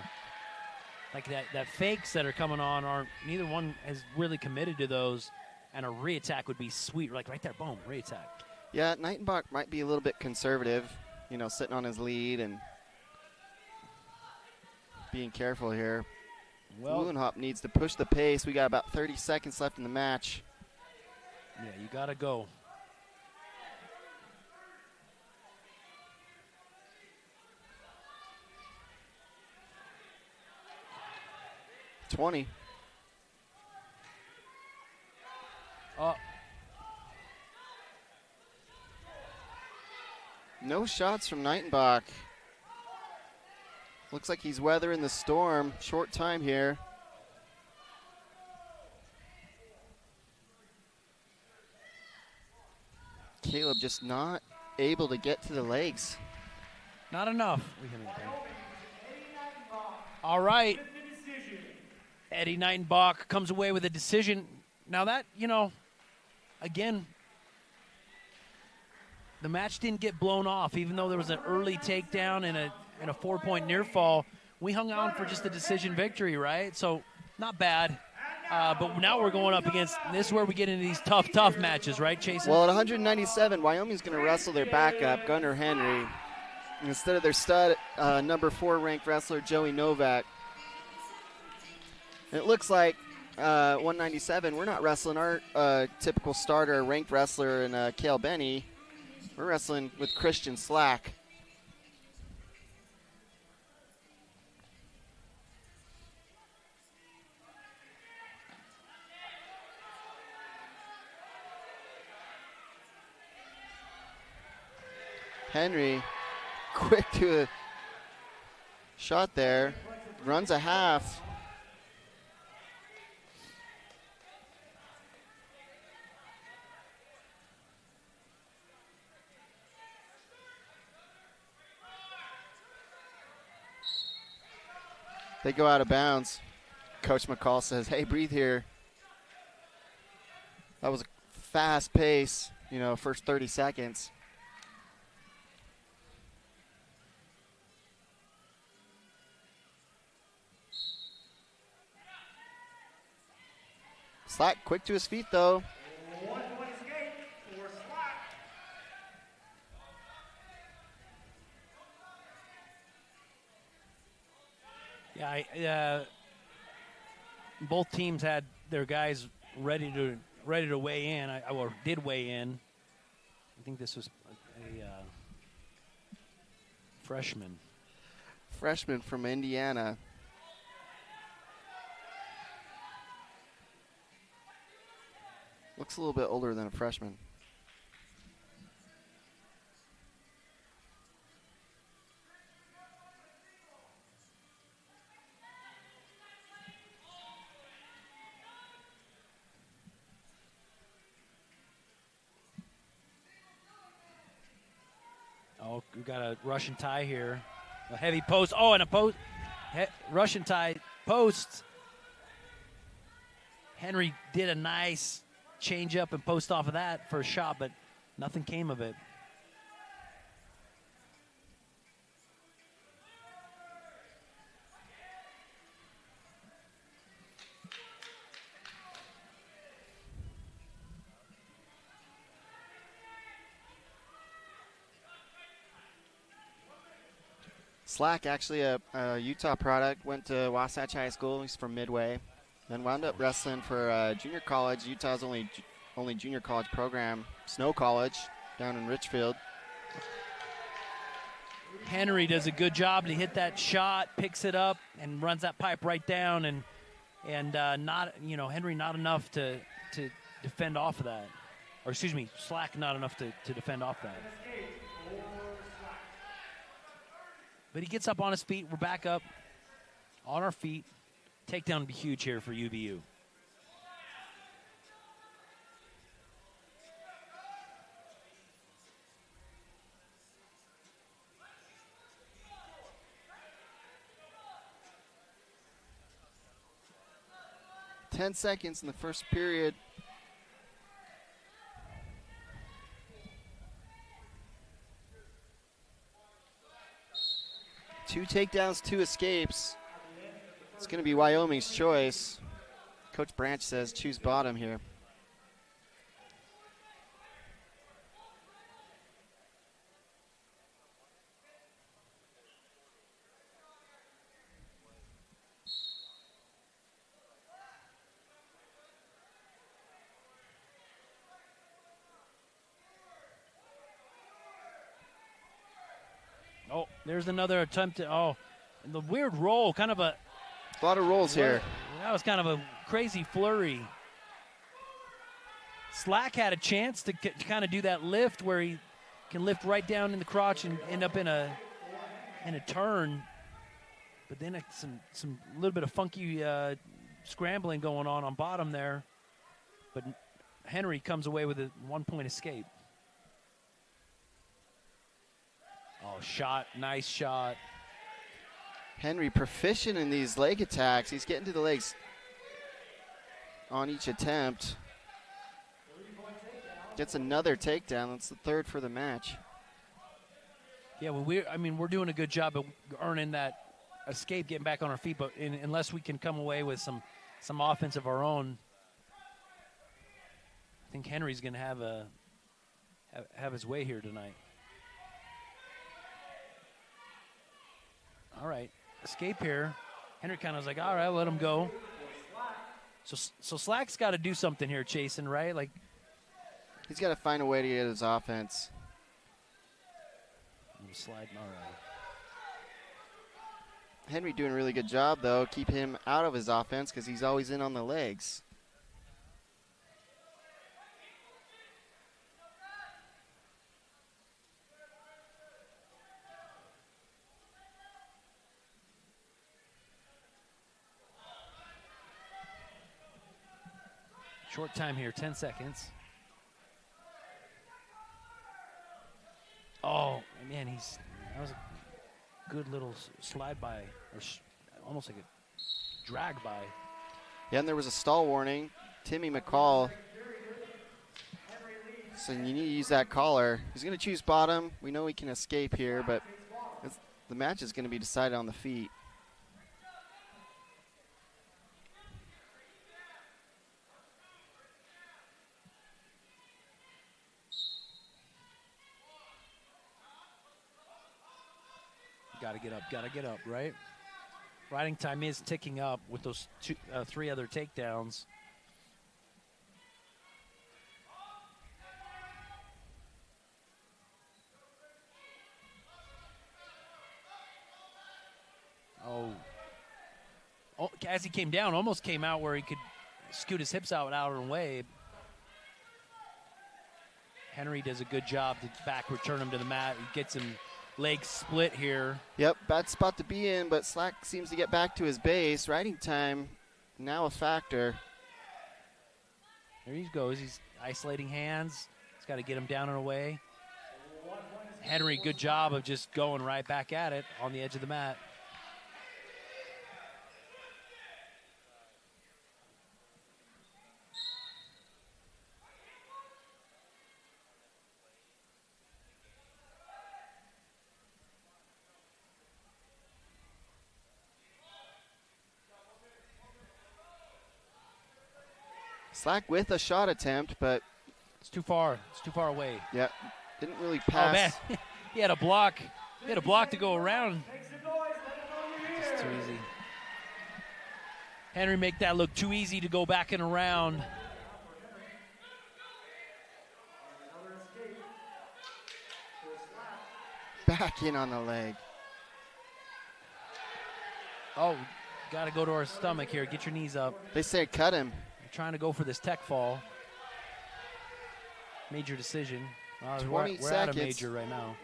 S1: Like that fakes that are coming on neither one has really committed to those. And a re-attack would be sweet, like right there, boom, re-attack.
S2: Yeah, Nightenbach might be a little bit conservative, you know, sitting on his lead and being careful here.
S1: Well,
S2: Uhlenhop needs to push the pace. We got about 30 seconds left in the match.
S1: Yeah, you got to go.
S2: No shots from Nightenbach. Looks like he's weathering the storm. Short time here. Caleb just not able to get to the legs.
S1: Not enough. All right. Eddie Nightenbach comes away with a decision. Now that, you know, again, the match didn't get blown off, even though there was an early takedown and a 4-point near fall. We hung on for just a decision victory, right? So not bad. But now we're going up against, this is where we get into these tough matches, right, Chase?
S2: Well, at 197, Wyoming's going to wrestle their backup, Gunnar Henry, instead of their stud, number 4 ranked wrestler, Joey Novak. And it looks like 197, we're not wrestling our typical starter, ranked wrestler in Cale Benny. We're wrestling with Christian Slack. Henry, quick to a shot there, runs a half. They go out of bounds. Coach McCall says, hey, breathe here. That was a fast pace, you know, first 30 seconds. Slack quick to his feet, though.
S1: Yeah, both teams had their guys ready to weigh in. Or did weigh in. I think this was a freshman.
S2: Freshman from Indiana. Looks a little bit older than a freshman.
S1: Oh, we got a Russian tie here. A heavy post. Oh, and a post. Russian tie post. Henry did a nice change up and post off of that for a shot, but nothing came of it.
S2: Slack, actually a Utah product, went to Wasatch High School. He's from Midway. Then wound up wrestling for junior college, Utah's only junior college program, Snow College, down in Richfield.
S1: Henry does a good job to hit that shot, picks it up, and runs that pipe right down. And not, you know, Henry not enough to defend off of that, or excuse me, Slack not enough to defend off that. But he gets up on his feet. We're back up on our feet. Takedown would be huge here for UVU.
S2: Ten seconds in the first period. Two takedowns, 2 escapes. It's going to be Wyoming's choice. Coach Branch says choose bottom here.
S1: There's another attempt to, and the weird roll, kind of a
S2: lot of rolls here.
S1: That was kind of a crazy flurry. Slack had a chance to kind of do that lift where he can lift right down in the crotch and end up in a turn. But then some little bit of funky scrambling going on bottom there. But Henry comes away with a 1-point escape. Oh, shot. Nice shot.
S2: Henry proficient in these leg attacks. He's getting to the legs on each attempt. Gets another takedown. That's the third for the match.
S1: Yeah, well, we're doing a good job of earning that escape, getting back on our feet. But unless we can come away with some offense of our own, I think Henry's going to have his way here tonight. All right, escape here. Henry kind of was like, all right, let him go. So Slack's got to do something here, Chasen, right? Like,
S2: he's got to find a way to get his offense.
S1: Slide, all right.
S2: Henry doing a really good job, though. Keep him out of his offense because he's always in on the legs.
S1: Short time here, 10 seconds. Oh, man, that was a good little slide by, or almost like a drag by.
S2: Yeah, and there was a stall warning. Timmy McCall. So you need to use that collar. He's going to choose bottom. We know he can escape here, but the match is going to be decided on the feet.
S1: Gotta get up, right? Riding time is ticking up with those three other takedowns. Oh, as he came down, almost came out where he could scoot his hips out and away. Henry does a good job to back return him to the mat. He gets him leg split here.
S2: Yep, bad spot to be in, but Slack seems to get back to his base. Riding time now a factor.
S1: There he goes. He's isolating hands. He's got to get him down and away. Henry, good job of just going right back at it on the edge of the mat.
S2: Slack with a shot attempt, but
S1: it's too far. It's too far away.
S2: Yep, didn't really pass.
S1: Oh man, he had a block. He had a block to go around. It's too easy. Henry make that look too easy to go back and around.
S2: Back in on the leg.
S1: Oh, got to go to our stomach here. Get your knees up.
S2: They say cut him.
S1: Trying to go for this tech fall. Major decision. We're at a major right now.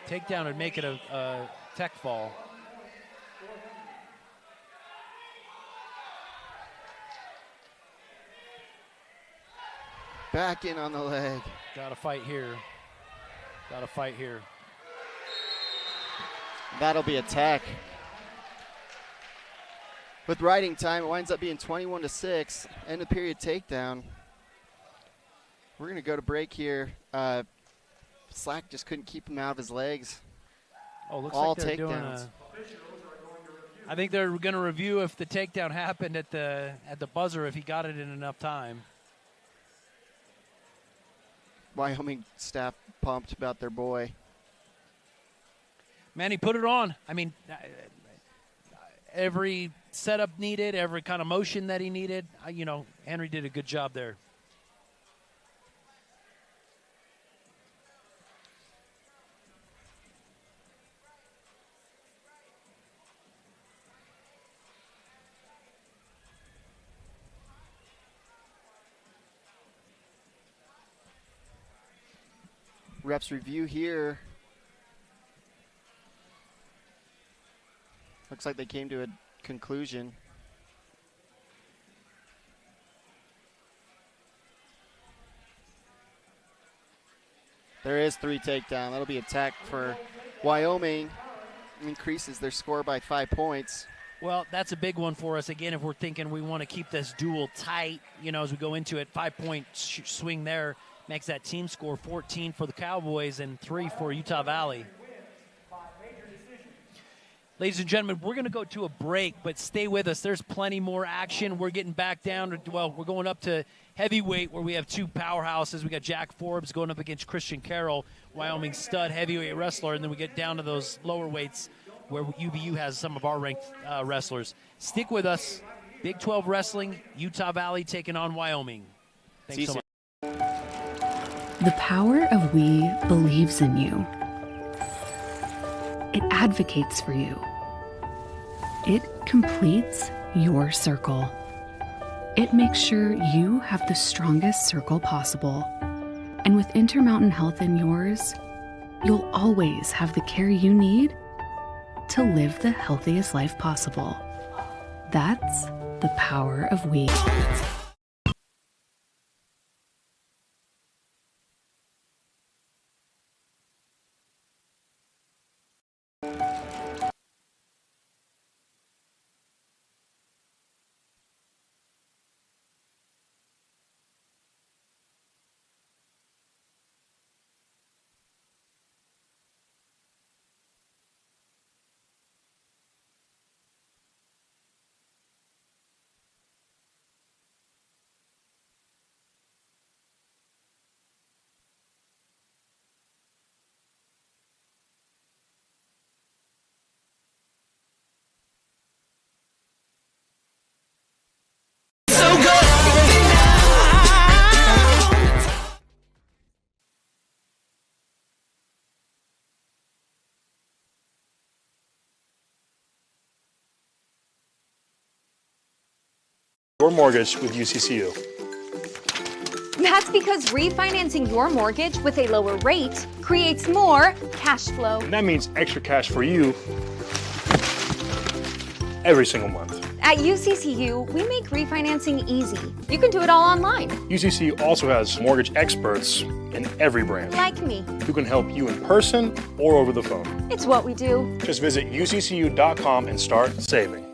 S1: Takedown would make it a tech fall.
S2: Back in on the leg.
S1: Got to fight here. Got to fight here.
S2: That'll be a tech. With riding time, it winds up being 21-6. End of period takedown. We're going to go to break here. Slack just couldn't keep him out of his legs.
S1: Oh, looks
S2: all
S1: like they're
S2: takedowns.
S1: I think they're going to review if the takedown happened at the buzzer, if he got it in enough time.
S2: Wyoming staff pumped about their boy.
S1: Man, he put it on. I mean, every setup needed, every kind of motion that he needed. Henry did a good job there.
S2: Reps review here. Looks like they came to a conclusion. There is 3 takedown. That'll be attack for Wyoming. Increases their score by 5 points.
S1: Well, that's a big one for us. Again, if we're thinking we want to keep this duel tight, as we go into it, 5-point swing there makes that team score 14 for the Cowboys and 3 for Utah Valley. Ladies and gentlemen, we're going to go to a break, but stay with us. There's plenty more action. We're getting back down to, we're going up to heavyweight where we have 2 powerhouses. We got Jack Forbes going up against Christian Carroll, Wyoming stud heavyweight wrestler, and then we get down to those lower weights where UVU has some of our ranked wrestlers. Stick with us. Big 12 Wrestling, Utah Valley taking on Wyoming. Thanks so much.
S4: The power of We believes in you. It advocates for you. It completes your circle. It makes sure you have the strongest circle possible. And with Intermountain Health in yours, you'll always have the care you need to live the healthiest life possible. That's the power of We.
S5: Your mortgage with UCCU.
S6: That's because refinancing your mortgage with a lower rate creates more cash flow.
S5: And that means extra cash for you every single month.
S6: At UCCU, we make refinancing easy. You can do it all online.
S5: UCCU also has mortgage experts in every branch.
S6: Like me.
S5: Who can help you in person or over the phone.
S6: It's what we do.
S5: Just visit uccu.com and start saving.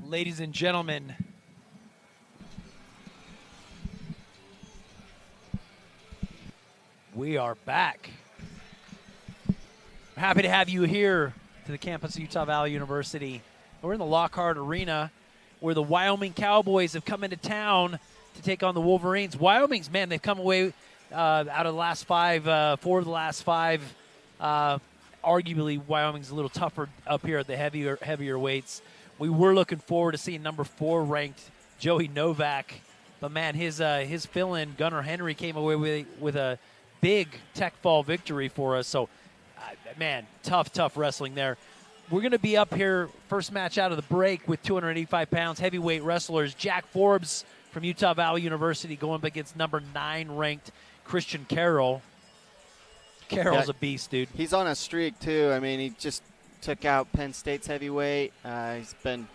S1: Ladies and gentlemen, we are back. We're happy to have you here to the campus of Utah Valley University. We're in the Lockhart Arena where the Wyoming Cowboys have come into town to take on the Wolverines. Wyoming's, man, they've come away out of the last 5, 4 of the last 5. Arguably, Wyoming's a little tougher up here at the heavier weights. We were looking forward to seeing number 4 ranked Joey Novak, but man, his fill-in Gunnar Henry came away with a big tech fall victory for us. So, man, tough wrestling there. We're going to be up here, first match out of the break, with 285 pounds heavyweight wrestlers. Jack Forbes from Utah Valley University going up against number 9 ranked Christian Carroll. Carroll's a beast, dude.
S2: He's on a streak too. I mean, he just took out Penn State's heavyweight. He's been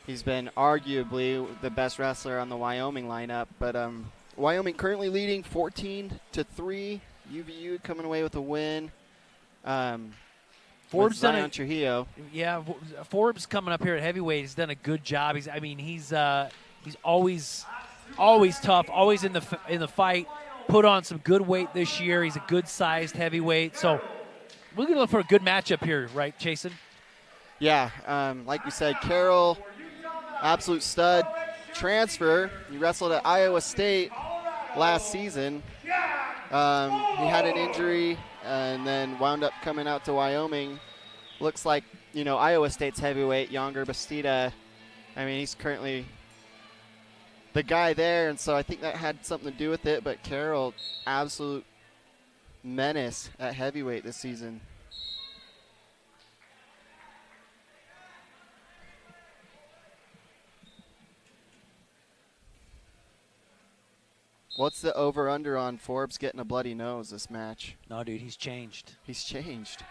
S2: arguably the best wrestler on the Wyoming lineup. But Wyoming currently leading 14-3. UVU coming away with a win.
S1: Forbes
S2: Zion Trujillo.
S1: Yeah, Forbes coming up here at heavyweight. He's done a good job. He's always tough, always in the fight. Put on some good weight this year. He's a good-sized heavyweight. So we're going to look for a good matchup here, right, Jason?
S2: Yeah, like we said, Carroll, absolute stud. Transfer. He wrestled at Iowa State last season. He had an injury and then wound up coming out to Wyoming. Looks like, Iowa State's heavyweight, Younger Bastida. I mean, he's currently the guy there, and so I think that had something to do with it. But Carroll, absolute menace at heavyweight this season. What's the over-under on Forbes getting a bloody nose this match?
S1: No, dude, he's changed.
S2: He's changed.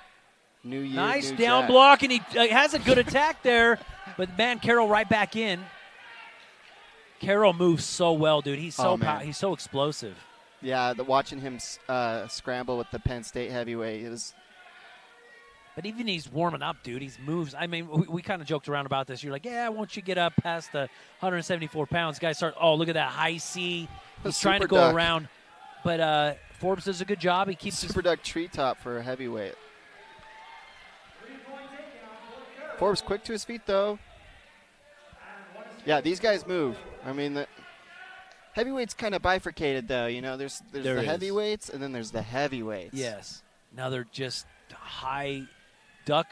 S2: New year,
S1: nice
S2: new
S1: down
S2: Jack.
S1: block, and he has a good attack there. But, man, Carroll right back in. Carroll moves so well, dude. He's so he's so explosive.
S2: Yeah, watching him scramble with the Penn State heavyweight, it was.
S1: But even he's warming up, dude. He moves. I mean, we kind of joked around about this. You're like, yeah, once you get up past the 174 pounds, guys start, look at that high C. He's trying to go around. But Forbes does a good job. He keeps
S2: Super duck treetop for a heavyweight. Forbes quick to his feet, though. Yeah, these guys move. I mean, the heavyweight's kind of bifurcated, though. There's the heavyweights, and then there's the heavyweights.
S1: Yes. Now they're just high duck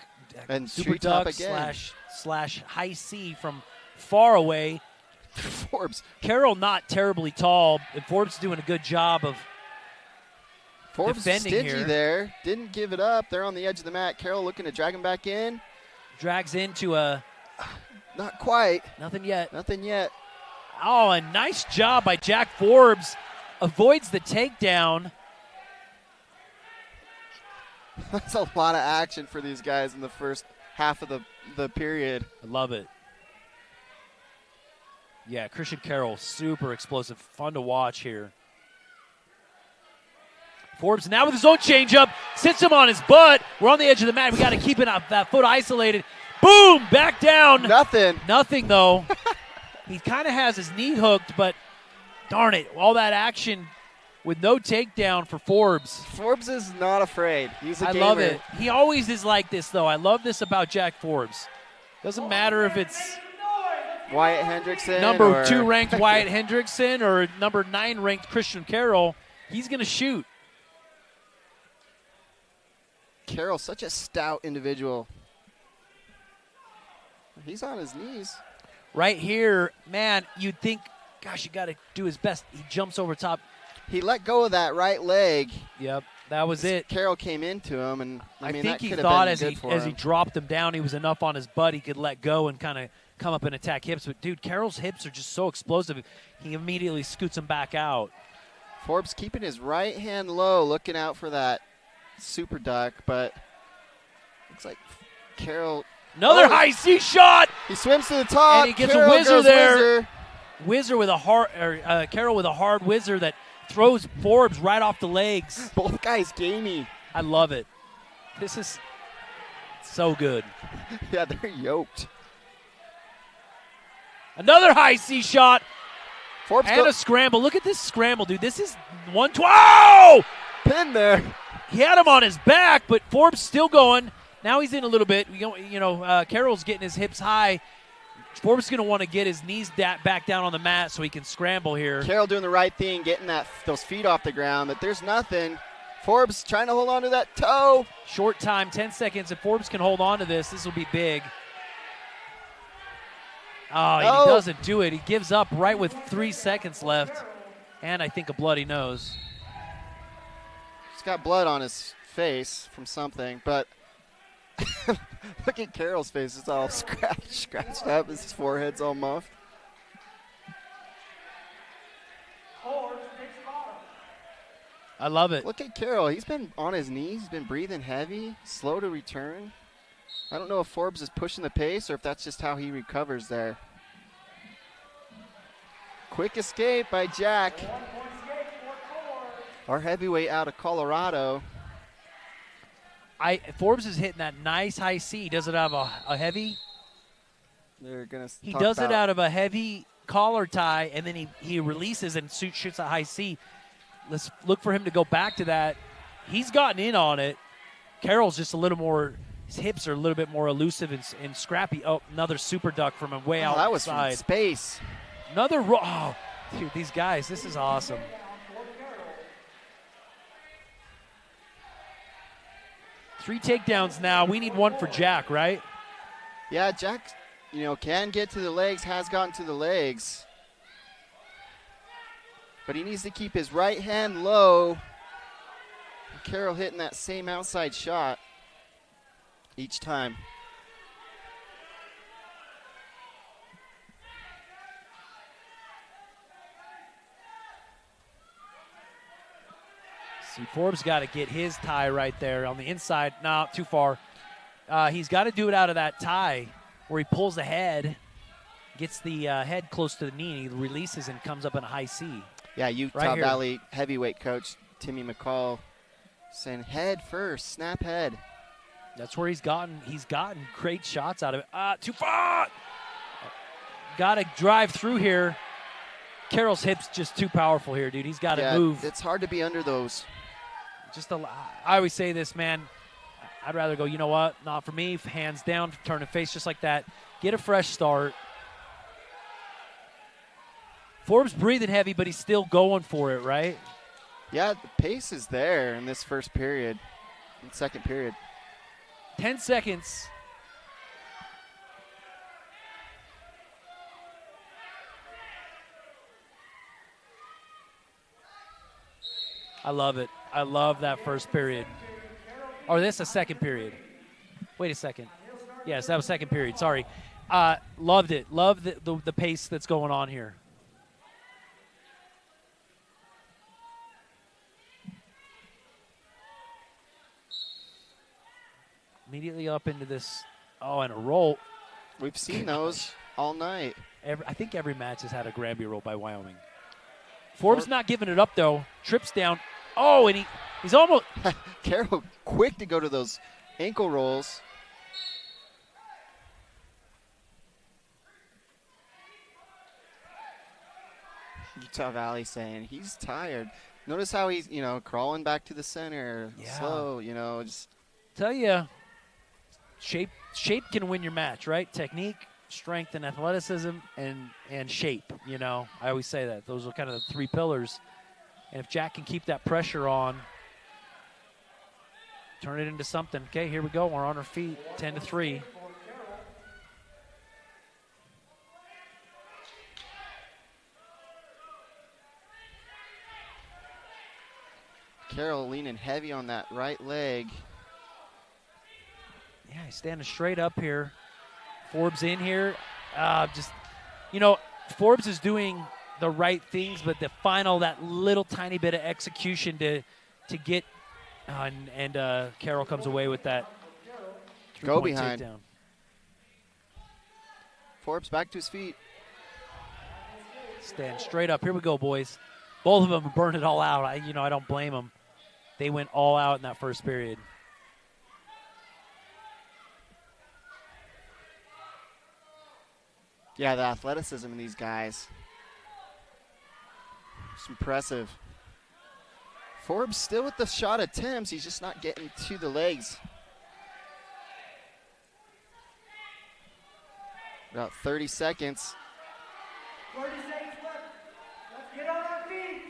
S2: and
S1: super duck slash high C from far away.
S2: Forbes.
S1: Carroll not terribly tall, and Forbes doing a good job of
S2: Forbes
S1: defending
S2: stingy
S1: here.
S2: There. Didn't give it up. They're on the edge of the mat. Carroll looking to drag him back in.
S1: Drags into a...
S2: Not quite.
S1: Nothing yet.
S2: Nothing yet.
S1: Oh, a nice job by Jack Forbes. Avoids the takedown.
S2: That's a lot of action for these guys in the first half of the period.
S1: I love it. Yeah, Christian Carroll, super explosive. Fun to watch here. Forbes now with his own changeup. Sits him on his butt. We're on the edge of the mat. We got to keep that foot isolated. Boom! Back down. Nothing, though. He kind of has his knee hooked, but darn it. All that action with no takedown for Forbes.
S2: Forbes is not afraid. He's a gamer.
S1: I love it. He always is like this, though. I love this about Jack Forbes. Doesn't matter if it's
S2: Wyatt Hendrickson.
S1: Number 2 ranked Wyatt Hendrickson or number 9 ranked Christian Carroll. He's going to shoot.
S2: Carroll, such a stout individual. He's on his knees.
S1: Right here, man, you'd think, gosh, you got to do his best. He jumps over top.
S2: He let go of that right leg.
S1: Yep, that was it.
S2: Carroll came into him, and I mean,
S1: think
S2: that
S1: he
S2: could
S1: thought
S2: have been good for him.
S1: as he dropped him down, he was enough on his butt he could let go and kind of come up and attack hips. But, dude, Carroll's hips are just so explosive. He immediately scoots him back out.
S2: Forbes keeping his right hand low, looking out for that super duck, but looks like Carroll.
S1: Another high C shot.
S2: He swims to the top.
S1: And he gets
S2: Carroll
S1: a whizzer there.
S2: Whizzer.
S1: Whizzer with a hard, Carroll with a hard whizzer that throws Forbes right off the legs.
S2: Both guys gamey.
S1: I love it. This is so good.
S2: Yeah, they're yoked.
S1: Another high C shot.
S2: Forbes
S1: and a scramble. Look at this scramble, dude. This is 112.
S2: Pin there.
S1: He had him on his back, but Forbes still going. Now he's in a little bit. Carroll's getting his hips high. Forbes is going to want to get his knees back down on the mat so he can scramble here.
S2: Carroll doing the right thing, getting those feet off the ground, but there's nothing. Forbes trying to hold on to that toe.
S1: Short time, 10 seconds. If Forbes can hold on to this will be big. Oh, and he doesn't do it. He gives up right with 3 seconds left. And I think a bloody nose.
S2: He's got blood on his face from something, but look at Carroll's face. It's all scratched up. His forehead's all muffed.
S1: I love it.
S2: Look at Carroll. He's been on his knees. He's been breathing heavy, slow to return. I don't know if Forbes is pushing the pace or if that's just how he recovers there. Quick escape by Jack. Our heavyweight out of Colorado.
S1: Forbes is hitting that nice high C. He does it out of a heavy. He does it out of a heavy collar tie, and then he releases and shoots a high C. Let's look for him to go back to that. He's gotten in on it. Carroll's just a little more. His hips are a little bit more elusive and scrappy. Oh, another super duck from him way outside.
S2: That was from space.
S1: Another dude, these guys, this is awesome. Three takedowns now. We need one for Jack, right?
S2: Yeah, Jack, can get to the legs, has gotten to the legs. But he needs to keep his right hand low. Carroll hitting that same outside shot each time.
S1: See, Forbes got to get his tie right there on the inside. No, too far. He's got to do it out of that tie where he pulls the head, gets the head close to the knee, and he releases and comes up in a high C.
S2: Yeah, Utah Valley heavyweight coach Timmy McCall saying head first, snap head.
S1: That's where he's gotten great shots out of it. Too far! Got to drive through here. Carroll's hips just too powerful here, dude. He's got to move.
S2: It's hard to be under those.
S1: I always say this, man. I'd rather go, you know what? Not for me. Hands down, turn and face just like that. Get a fresh start. Forbes breathing heavy, but he's still going for it, right?
S2: Yeah, the pace is there in this first period, second period.
S1: 10 seconds. I love it. I love that first period. Or this a second period. Wait a second. Yes, that was second period. Sorry. Loved it. Loved the pace that's going on here. Immediately up into this. Oh, and a roll.
S2: We've seen those all night.
S1: I think every match has had a Granby roll by Wyoming. Forbes not giving it up, though. Trips down. Oh, and he's almost.
S2: Carroll quick to go to those ankle rolls. Utah Valley saying he's tired. Notice how he's, crawling back to the center. Yeah. Slow, just.
S1: Tell you, shape can win your match, right? Technique, strength, and athleticism, and shape. I always say that. Those are kind of the three pillars. And if Jack can keep that pressure on, turn it into something. Okay, here we go. We're on our feet, 10-3.
S2: Carroll leaning heavy on that right leg.
S1: Yeah, he's standing straight up here. Forbes in here. Forbes is doing the right things, but that little tiny bit of execution to get, and Carroll comes away with that.
S2: Go behind.
S1: Takedown.
S2: Forbes back to his feet.
S1: Stand straight up. Here we go, boys. Both of them burned it all out. I don't blame them. They went all out in that first period.
S2: Yeah, the athleticism in these guys. It's impressive. Forbes still with the shot attempts. He's just not getting to the legs. About 30 seconds.
S3: 30 seconds left. Let's get on our feet.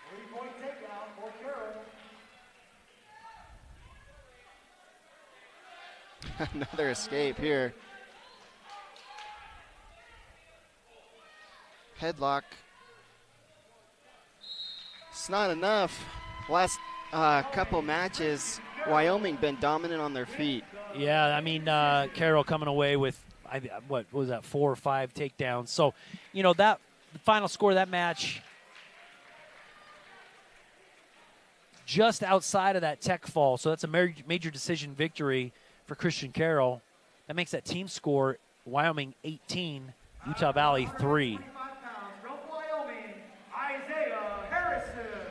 S3: Three-point takedown for Carroll.
S2: Another escape here. Headlock. It's not enough. Last couple matches, Wyoming been dominant on their feet.
S1: Yeah, I mean, Carroll coming away with, what was that, 4 or 5 takedowns. So, you know, that the final score of that match, just outside of that tech fall. So that's a major decision victory for Christian Carroll. That makes that team score Wyoming 18, Utah Valley 3.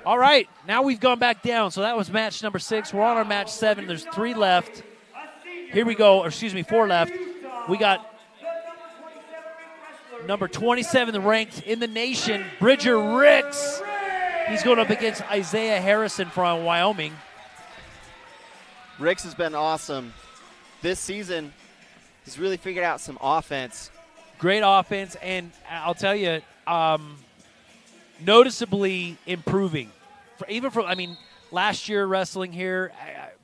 S1: All right, now we've gone back down. So that was match number 6. We're on our match 7. There's 3 left. Here we go, or excuse me, 4 left. We got number 27 ranked in the nation, Bridger Ricks. He's going up against Isaiah Harrison from Wyoming.
S2: Ricks has been awesome. This season, he's really figured out some offense.
S1: Great offense, and I'll tell you, noticeably improving. Last year wrestling here,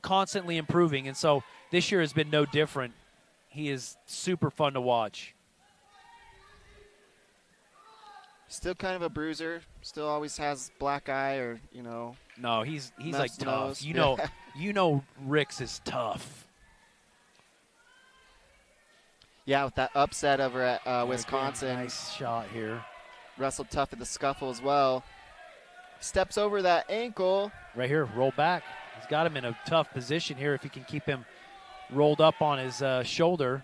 S1: constantly improving, and so this year has been no different. He is super fun to watch.
S2: Still kind of a bruiser. Still always has black eye, or
S1: No, he's like tough.
S2: Nose.
S1: You know, Ricks is tough.
S2: Yeah, with that upset over at Wisconsin.
S1: Nice shot here.
S2: Wrestled tough at the scuffle as well. Steps over that ankle.
S1: Right here, roll back. He's got him in a tough position here if he can keep him rolled up on his shoulder.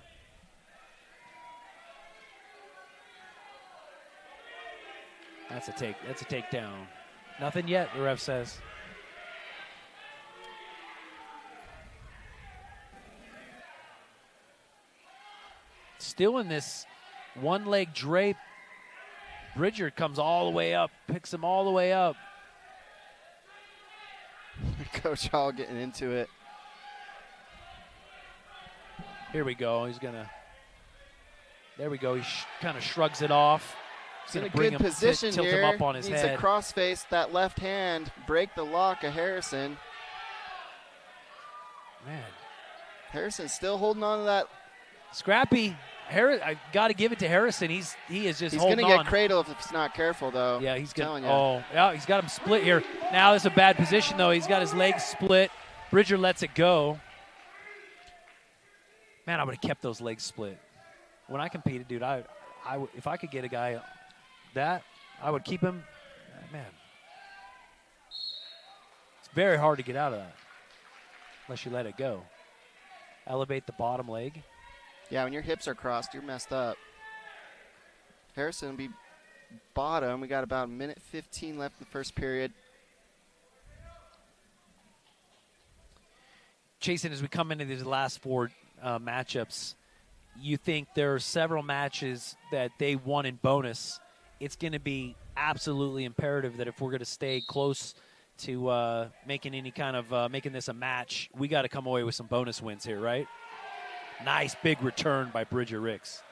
S1: That's a takedown. Nothing yet, the ref says. Still in this one-leg drape. Bridger comes all the way up, picks him all the way up.
S2: Coach Hall getting into it.
S1: Here we go. There we go. He kind of shrugs it off.
S2: He's in a good position
S1: tilt
S2: here.
S1: Him up on his
S2: Needs
S1: head.
S2: to crossface that left hand, break the lock of Harrison.
S1: Man.
S2: Harrison's still holding on to that.
S1: Scrappy. I got to give it to Harrison. He is just holding on.
S2: He's going to get cradled if he's not careful, though.
S1: Yeah, he's
S2: telling you.
S1: Oh, yeah, he's got him split here. Now this is a bad position, though. He's got his legs split. Bridger lets it go. Man, I would have kept those legs split. When I competed, dude, if I could get a guy that, I would keep him. Man, it's very hard to get out of that unless you let it go. Elevate the bottom leg.
S2: Yeah, when your hips are crossed, you're messed up. Harrison will be bottom. We got about 1:15 left in the first period.
S1: Jason, as we come into these last 4 matchups, you think there are several matches that they won in bonus. It's going to be absolutely imperative that if we're going to stay close to making any kind of making this a match, we got to come away with some bonus wins here, right? Nice big return by Bridger Ricks.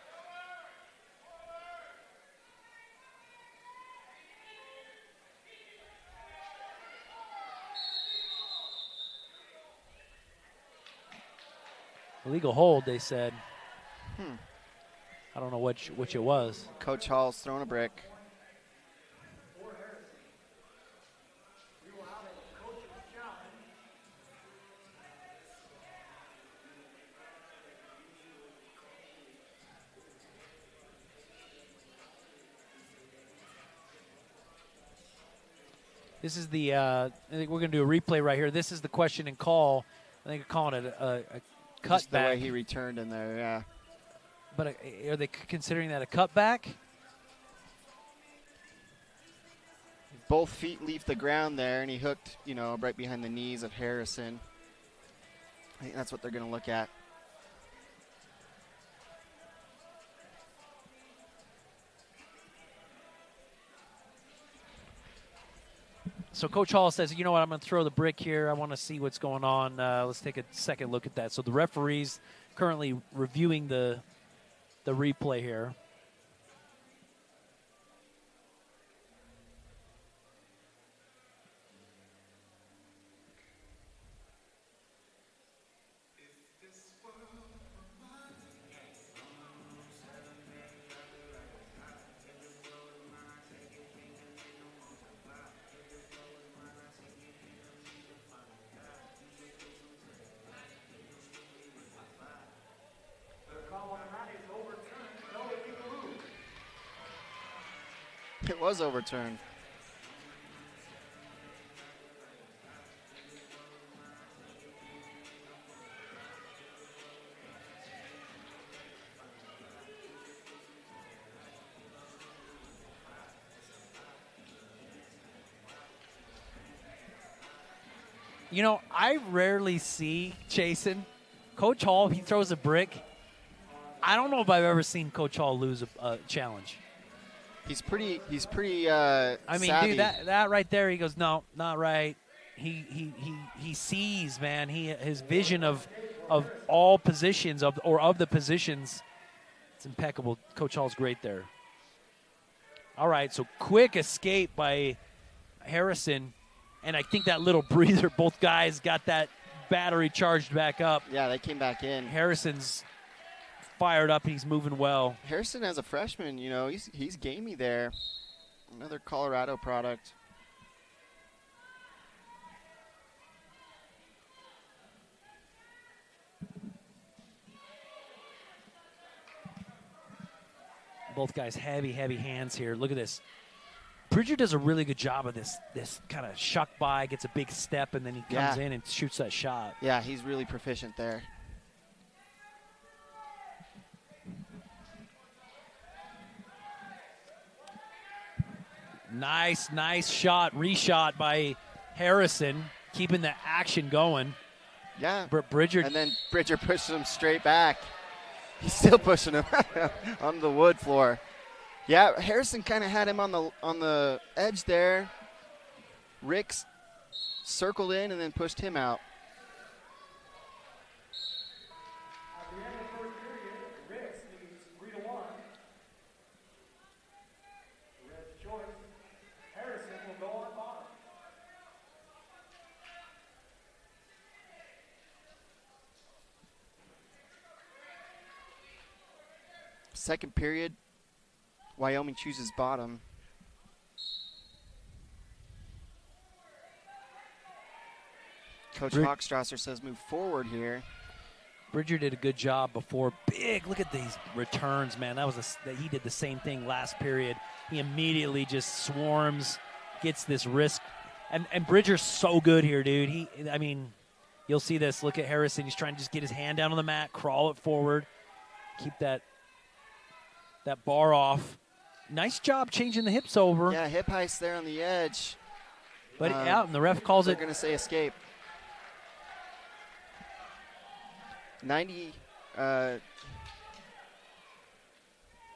S1: Illegal hold, they said. I don't know which it was.
S2: Coach Hall's throwing a brick.
S1: This is the, I think we're going to do a replay right here. This is the question and call. I think they're calling it a cutback.
S2: Just the way he returned in there, yeah.
S1: But are they considering that a cutback?
S2: Both feet leave the ground there, and he hooked, right behind the knees of Harrison. I think that's what they're going to look at.
S1: So Coach Hall says, you know what, I'm going to throw the brick here. I want to see what's going on. Let's take a second look at that. So the referee's currently reviewing the replay here.
S2: It was overturned.
S1: You know, I rarely see Jason. Coach Hall, he throws a brick. I don't know if I've ever seen Coach Hall lose a challenge.
S2: He's pretty.
S1: I mean,
S2: savvy.
S1: dude, that right there, he goes, no, not right. He sees, man. His vision of all positions of the positions, it's impeccable. Coach Hall's great there. All right, so quick escape by Harrison, and I think that little breather. Both guys got that battery charged back up.
S2: Yeah, they came back in.
S1: Harrison's fired up. He's moving well.
S2: Harrison, as a freshman, you know, he's gamey there. Another Colorado product.
S1: Both guys heavy hands here. Look at this. Bridger does a really good job of this kind of shuck by, gets a big step, and then he comes in and shoots that shot.
S2: Yeah, he's really proficient there.
S1: Nice shot, reshot by Harrison, keeping the action going.
S2: Yeah.
S1: Bridger.
S2: And then Bridger pushes him straight back. He's still pushing him on the wood floor. Yeah, Harrison kind of had him on the edge there. Ricks circled in and then pushed him out.
S3: At the end of the first period, Ricks leads 3-1. Red's choice. Harrison will go on bottom.
S2: Second period, Wyoming chooses bottom. Coach Hochstrasser says move forward here.
S1: Bridger did a good job before. Look at these returns, man. He did the same thing last period. He immediately just swarms, gets this wrist. And Bridger's so good here, dude. I mean, you'll see this. Look at Harrison. He's trying to just get his hand down on the mat, crawl it forward, keep that bar off. Nice job changing the hips over.
S2: Yeah, hip heist there on the edge.
S1: But out, and the ref calls
S2: they're
S1: it.
S2: They're going to say escape. 90, got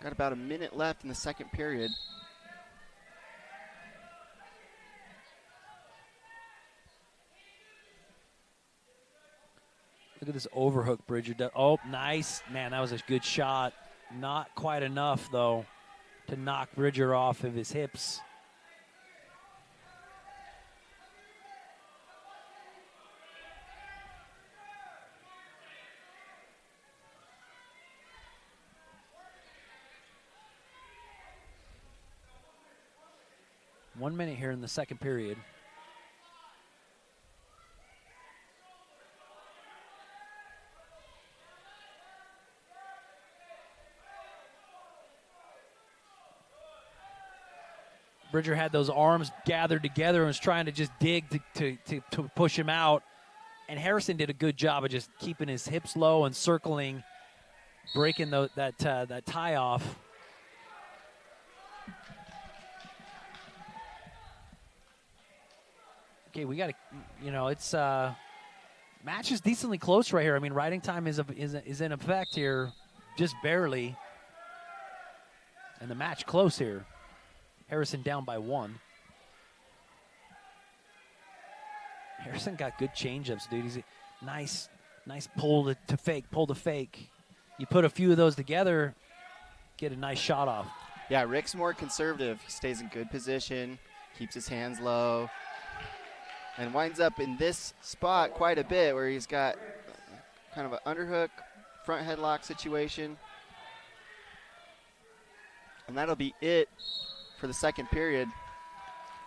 S2: about a minute left in the second period.
S1: Look at this overhook Bridger. Oh, nice. Man, that was a good shot. Not quite enough, though, to knock Bridger off of his hips. One minute here in the second period. Bridger had those arms gathered together and was trying to just dig to push him out. And Harrison did a good job of just keeping his hips low and circling, breaking that tie off. Okay, we got to, it's match is decently close right here. I mean, riding time is in effect here, just barely. And the match close here. Harrison down by 1. Harrison got good changeups, dude. He's a nice pull to fake. You put a few of those together, get a nice shot off.
S2: Yeah, Rick's more conservative. He stays in good position, keeps his hands low, and winds up in this spot quite a bit where he's got kind of an underhook, front headlock situation. And that'll be it for the second period.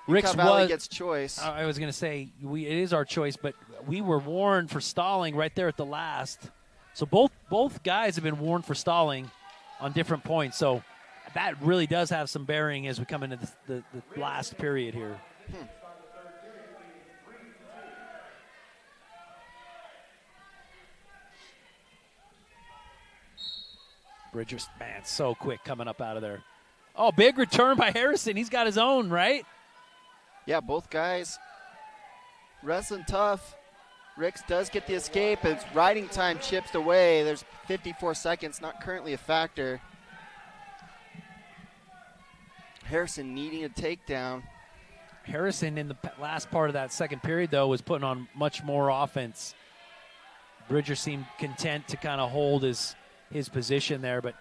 S1: Rick's
S2: Utah Valley gets choice.
S1: I was going to say, it is our choice, but we were warned for stalling right there at the last. So both guys have been warned for stalling on different points. So that really does have some bearing as we come into the last period here. Bridger's, man, so quick coming up out of there. Oh, big return by Harrison. He's got his own, right?
S2: Yeah, both guys wrestling tough. Ricks does get the escape as riding time chips away. There's 54 seconds, not currently a factor. Harrison needing a takedown.
S1: Harrison in the last part of that second period, though, was putting on much more offense. Bridger seemed content to kind of hold his position there, but,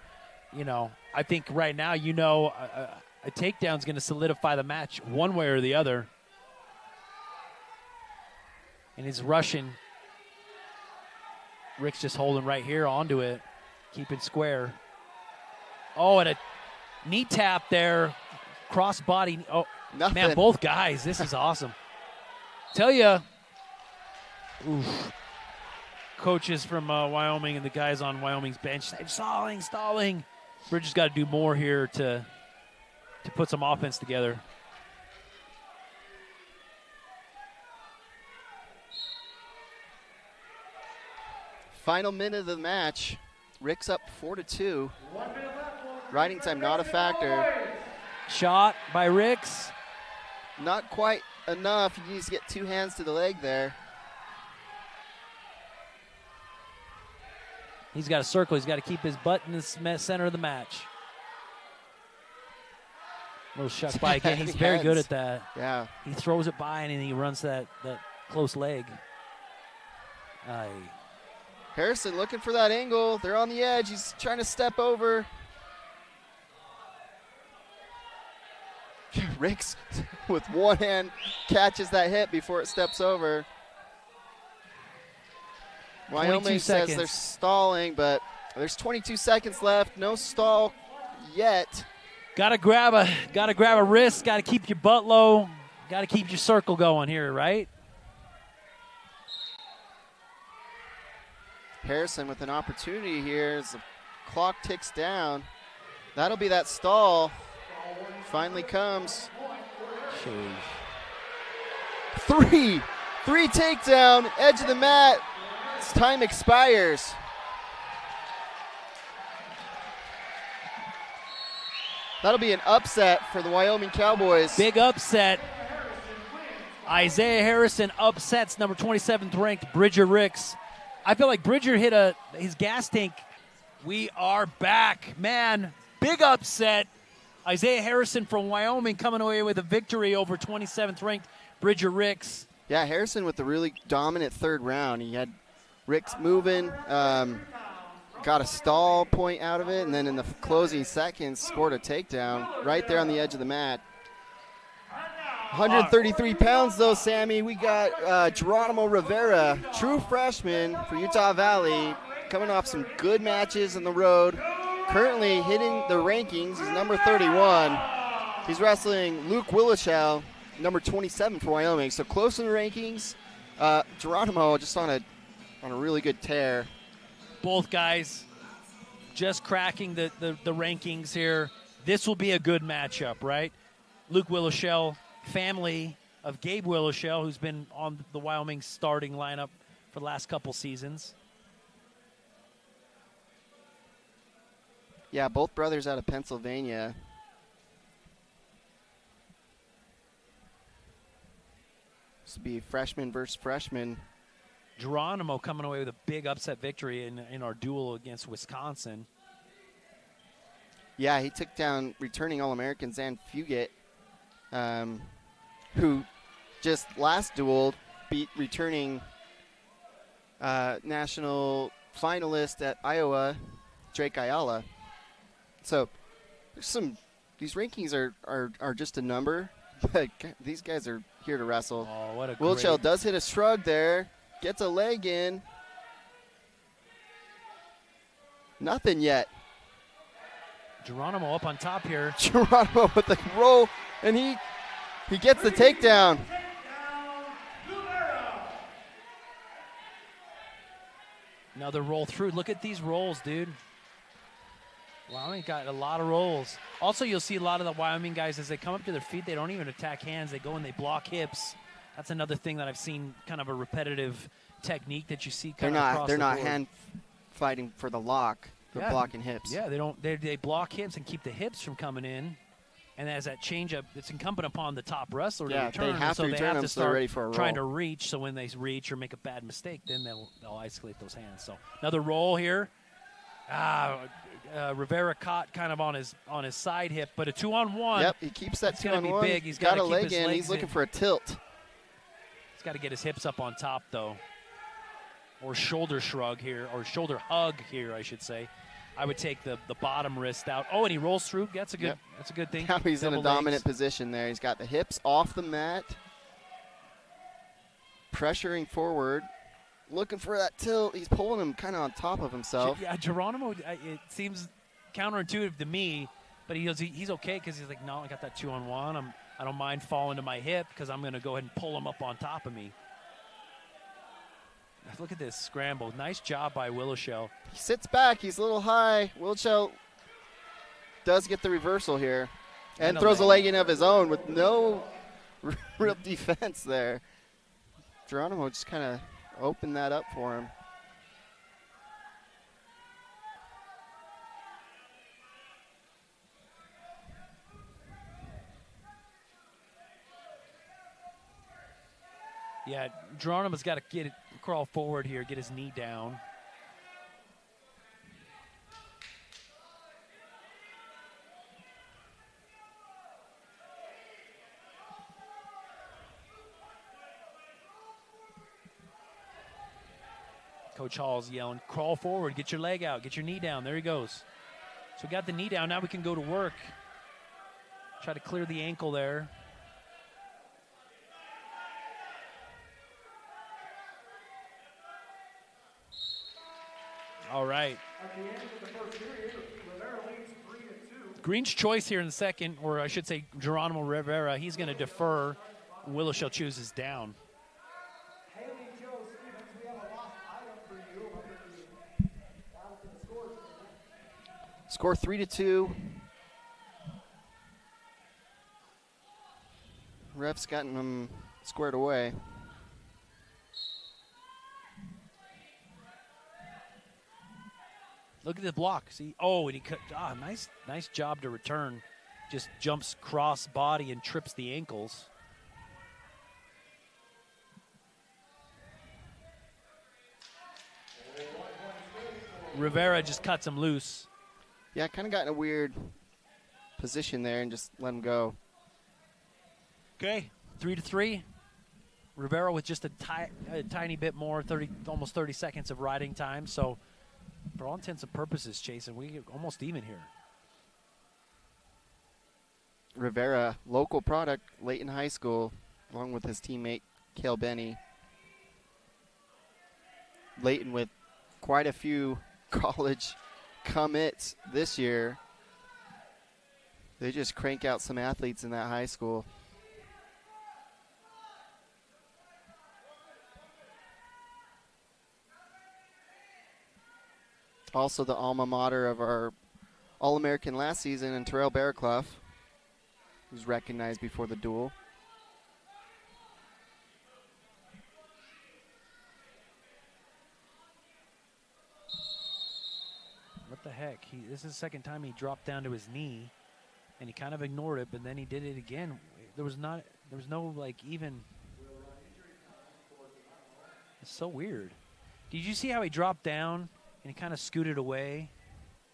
S1: I think right now, a takedown's going to solidify the match one way or the other. And he's rushing. Rick's just holding right here onto it, keeping square. Oh, and a knee tap there, cross body. Oh,
S2: nothing.
S1: Man, both guys, this is awesome. Tell you, coaches from Wyoming and the guys on Wyoming's bench, stalling. Bridger's got to do more here to put some offense together.
S2: Final minute of the match. Rick's up 4-2. Riding time not a factor.
S1: Shot by Ricks.
S2: Not quite enough. He needs to get two hands to the leg there.
S1: He's got a circle. He's got to keep his butt in the center of the match. Little shuck by again. He's very good at that.
S2: Yeah.
S1: He throws it by and then he runs that close leg.
S2: Harrison looking for that angle. They're on the edge. He's trying to step over. Ricks with one hand catches that hit before it steps over. Wyoming says they're stalling, but there's 22 seconds left. No stall yet.
S1: Gotta grab a wrist. Gotta keep your butt low. Gotta keep your circle going here, right?
S2: Harrison with an opportunity here as the clock ticks down. That'll be that stall. Finally comes.
S1: Jeez.
S2: Three takedown, edge of the mat. Time expires. That'll be an upset for the Wyoming Cowboys.
S1: Big upset. Isaiah Harrison upsets number 27th ranked Bridger Ricks. I feel like Bridger hit his gas tank. We are back, man. Big upset. Isaiah Harrison from Wyoming coming away with a victory over 27th ranked Bridger Ricks.
S2: Yeah, Harrison with the really dominant third round. He had Ricks moving, got a stall point out of it, and then in the closing seconds scored a takedown right there on the edge of the mat. 133 pounds, though, Sammy. We got Geronimo Rivera, true freshman for Utah Valley, coming off some good matches on the road. Currently hitting the rankings. He's number 31. He's wrestling Luke Willichel, number 27 for Wyoming. So close in the rankings. Geronimo just on a really good tear.
S1: Both guys just cracking the rankings here. This will be a good matchup, right? Luke Willichel, family of Gabe Willichel, who's been on the Wyoming starting lineup for the last couple seasons.
S2: Yeah, both brothers out of Pennsylvania. This will be freshman versus freshman.
S1: Geronimo coming away with a big upset victory in our duel against Wisconsin.
S2: Yeah, he took down returning All-American Zan Fugit, who just last duel returning national finalist at Iowa, Drake Ayala. So these rankings are just a number, but these guys are here to wrestle.
S1: Oh, what a
S2: Wilchel does hit a shrug there, gets a leg in. Nothing yet.
S1: Geronimo up on top here.
S2: Geronimo with the roll, and he gets the takedown.
S1: Another roll through. Look at these rolls, dude. Wyoming got a lot of rolls. Also, you'll see a lot of the Wyoming guys, as they come up to their feet, they don't even attack hands. They go and they block hips. That's another thing that I've seen, kind of a repetitive technique that you see kind of across the board.
S2: They're not hand fighting for the lock. They're blocking hips.
S1: Yeah, they block hips and keep the hips from coming in. And as that change up, it's incumbent upon the top wrestler to return.
S2: They have to return them so they're ready for a roll.
S1: Trying to reach, so when they reach or make a bad mistake, then they'll isolate those hands. So another roll here. Rivera caught kind of on his side hip, but a 2-on-1.
S2: Yep, he keeps that 2-on-1.
S1: Big.
S2: He's got a leg in. He's looking for a tilt.
S1: He's got to get his hips up on top, though. Or shoulder shrug here, or shoulder hug here, I should say. I would take the bottom wrist out. Oh, and he rolls through. That's a good thing.
S2: Now he's in a dominant position there. He's got the hips off the mat, pressuring forward, looking for that tilt. He's pulling him kind of on top of himself.
S1: Yeah, Geronimo, it seems counterintuitive to me, but he's okay because he's like, no, I got that 2-on-1. I don't mind falling to my hip because I'm going to go ahead and pull him up on top of me. Look at this scramble. Nice job by Wilchel.
S2: He sits back. He's a little high. Wilchel does get the reversal here and throws a leg in of his own with no real defense there. Geronimo just kind of opened that up for him.
S1: Yeah, Geronimo's got to crawl forward here, get his knee down. Coach Hall's yelling, crawl forward, get your leg out, get your knee down. There he goes. So we got the knee down. Now we can go to work. Try to clear the ankle there. All right.
S3: At the end of the first period, Rivera leads 3-2.
S1: Green's choice here in the second, or I should say Geronimo Rivera, he's going to defer. Wilchel chooses down.
S3: Haley Joe Stevens, we have a lost item for you. Down to the scores.
S2: Score 3-2. Ref's gotten them squared away.
S1: Look at the block. See? Oh, and he cut. Nice job to return. Just jumps cross body and trips the ankles. Rivera just cuts him loose.
S2: Yeah, kind of got in a weird position there and just let him go.
S1: Okay, 3-3. Rivera with just a tiny bit more, almost 30 seconds of riding time. So, for all intents and purposes, Jason, we get almost even here.
S2: Rivera, local product, Layton High School, along with his teammate, Cale Benny. Layton with quite a few college commits this year. They just crank out some athletes in that high school. Also the alma mater of our All-American last season, and Terrell Bearclough, who's recognized before the duel.
S1: What the heck? This is the second time he dropped down to his knee, and he kind of ignored it, but then he did it again. There was no like even. It's so weird. Did you see how he dropped down and he kind of scooted away?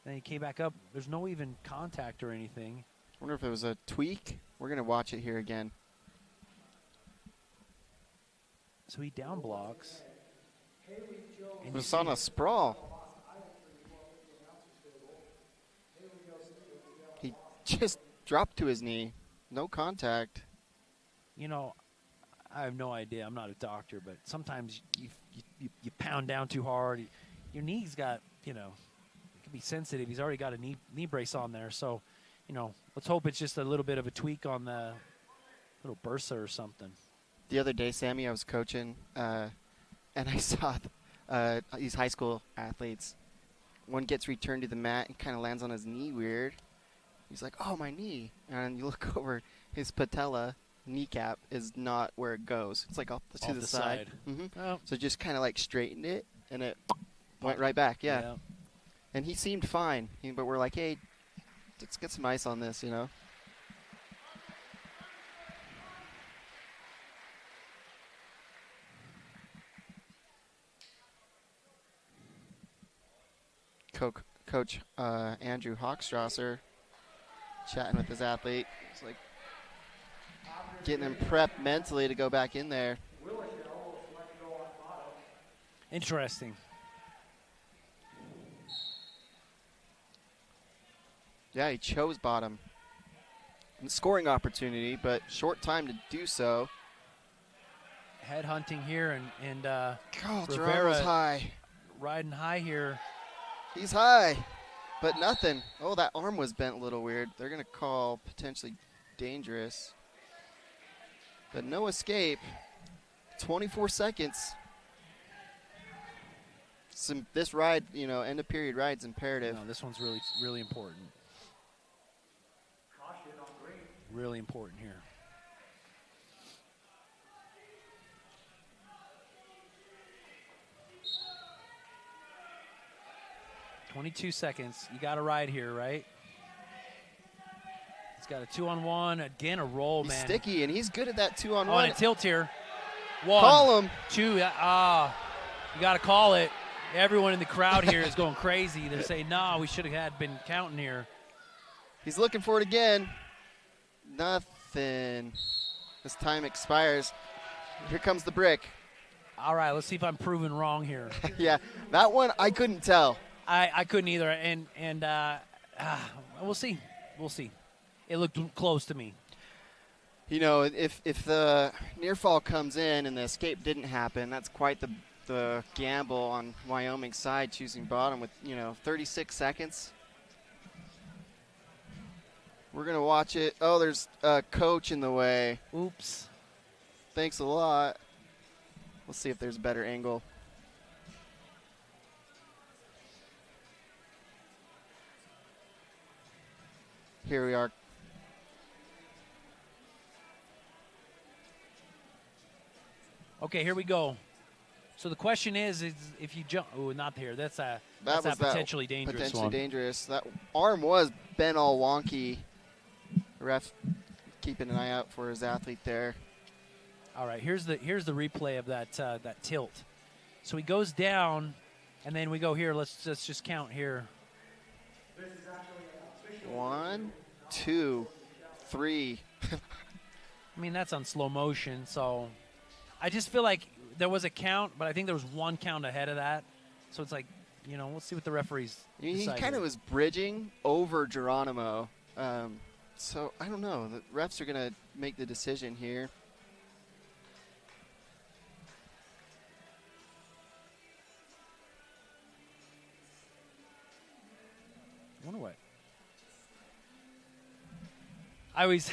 S1: Then he came back up. There's no even contact or anything.
S2: I wonder if it was a tweak. We're going to watch it here again.
S1: So he down blocks.
S2: It was on a sprawl. He just dropped to his knee. No contact.
S1: You know, I have no idea. I'm not a doctor, but sometimes you pound down too hard. Your knee's got, it can be sensitive. He's already got a knee brace on there. So, let's hope it's just a little bit of a tweak on the little bursa or something.
S2: The other day, Sammy, I was coaching, and I saw these high school athletes. One gets returned to the mat and kind of lands on his knee weird. He's like, oh, my knee. And you look over, his patella kneecap is not where it goes. It's like off to the side. Mm-hmm.
S1: Oh.
S2: So just kind of like straightened it, and it went right back. Yeah. And he seemed fine. But we're like, hey, let's get some ice on this, Coach Andrew Hochstrasser chatting with his athlete. It's like getting him prepped mentally to go back in there.
S1: Interesting.
S2: Yeah, he chose bottom. Scoring opportunity, but short time to do so.
S1: Head hunting here, and
S2: Rivera's high.
S1: Riding high here.
S2: He's high, but nothing. Oh, that arm was bent a little weird. They're going to call potentially dangerous. But no escape. 24 seconds. This ride, end of period ride's imperative.
S1: No, this one's really, really important. Really important here. "22 seconds. You got to ride here, right?" He's got a 2-on-1. Again, a roll,
S2: he's
S1: man.
S2: Sticky, and he's good at that 2-on-1.
S1: Oh, and a tilt here. 1.
S2: Call him.
S1: 2. You got to call it. Everyone in the crowd here is going crazy. They're saying, "No, we should have been counting here."
S2: He's looking for it again. Nothing. This time expires. Here comes the brick.
S1: All right, let's see if I'm proven wrong here.
S2: Yeah, that one I couldn't tell.
S1: I couldn't either, and we'll see. We'll see. It looked close to me.
S2: If the near fall comes in and the escape didn't happen, that's quite the gamble on Wyoming's side, choosing bottom with 36 seconds. We're gonna watch it. Oh, there's a coach in the way.
S1: Oops.
S2: Thanks a lot. We'll see if there's a better angle. Here we are.
S1: Okay, here we go. So the question is if you jump. Oh, not here. That's a potentially dangerous
S2: potentially
S1: one.
S2: Dangerous. That arm was bent all wonky. The ref keeping an eye out for his athlete there.
S1: All right, here's the replay of that tilt. So he goes down, and then we go here. Let's just count here.
S2: 1, 2, 3.
S1: I mean, that's on slow motion, so I just feel like there was a count, but I think there was one count ahead of that. So it's like, we'll see what the referees
S2: He
S1: decide
S2: kind of
S1: here.
S2: was bridging over Geronimo. So I don't know. The refs are going to make the decision here.
S1: I wonder what. I always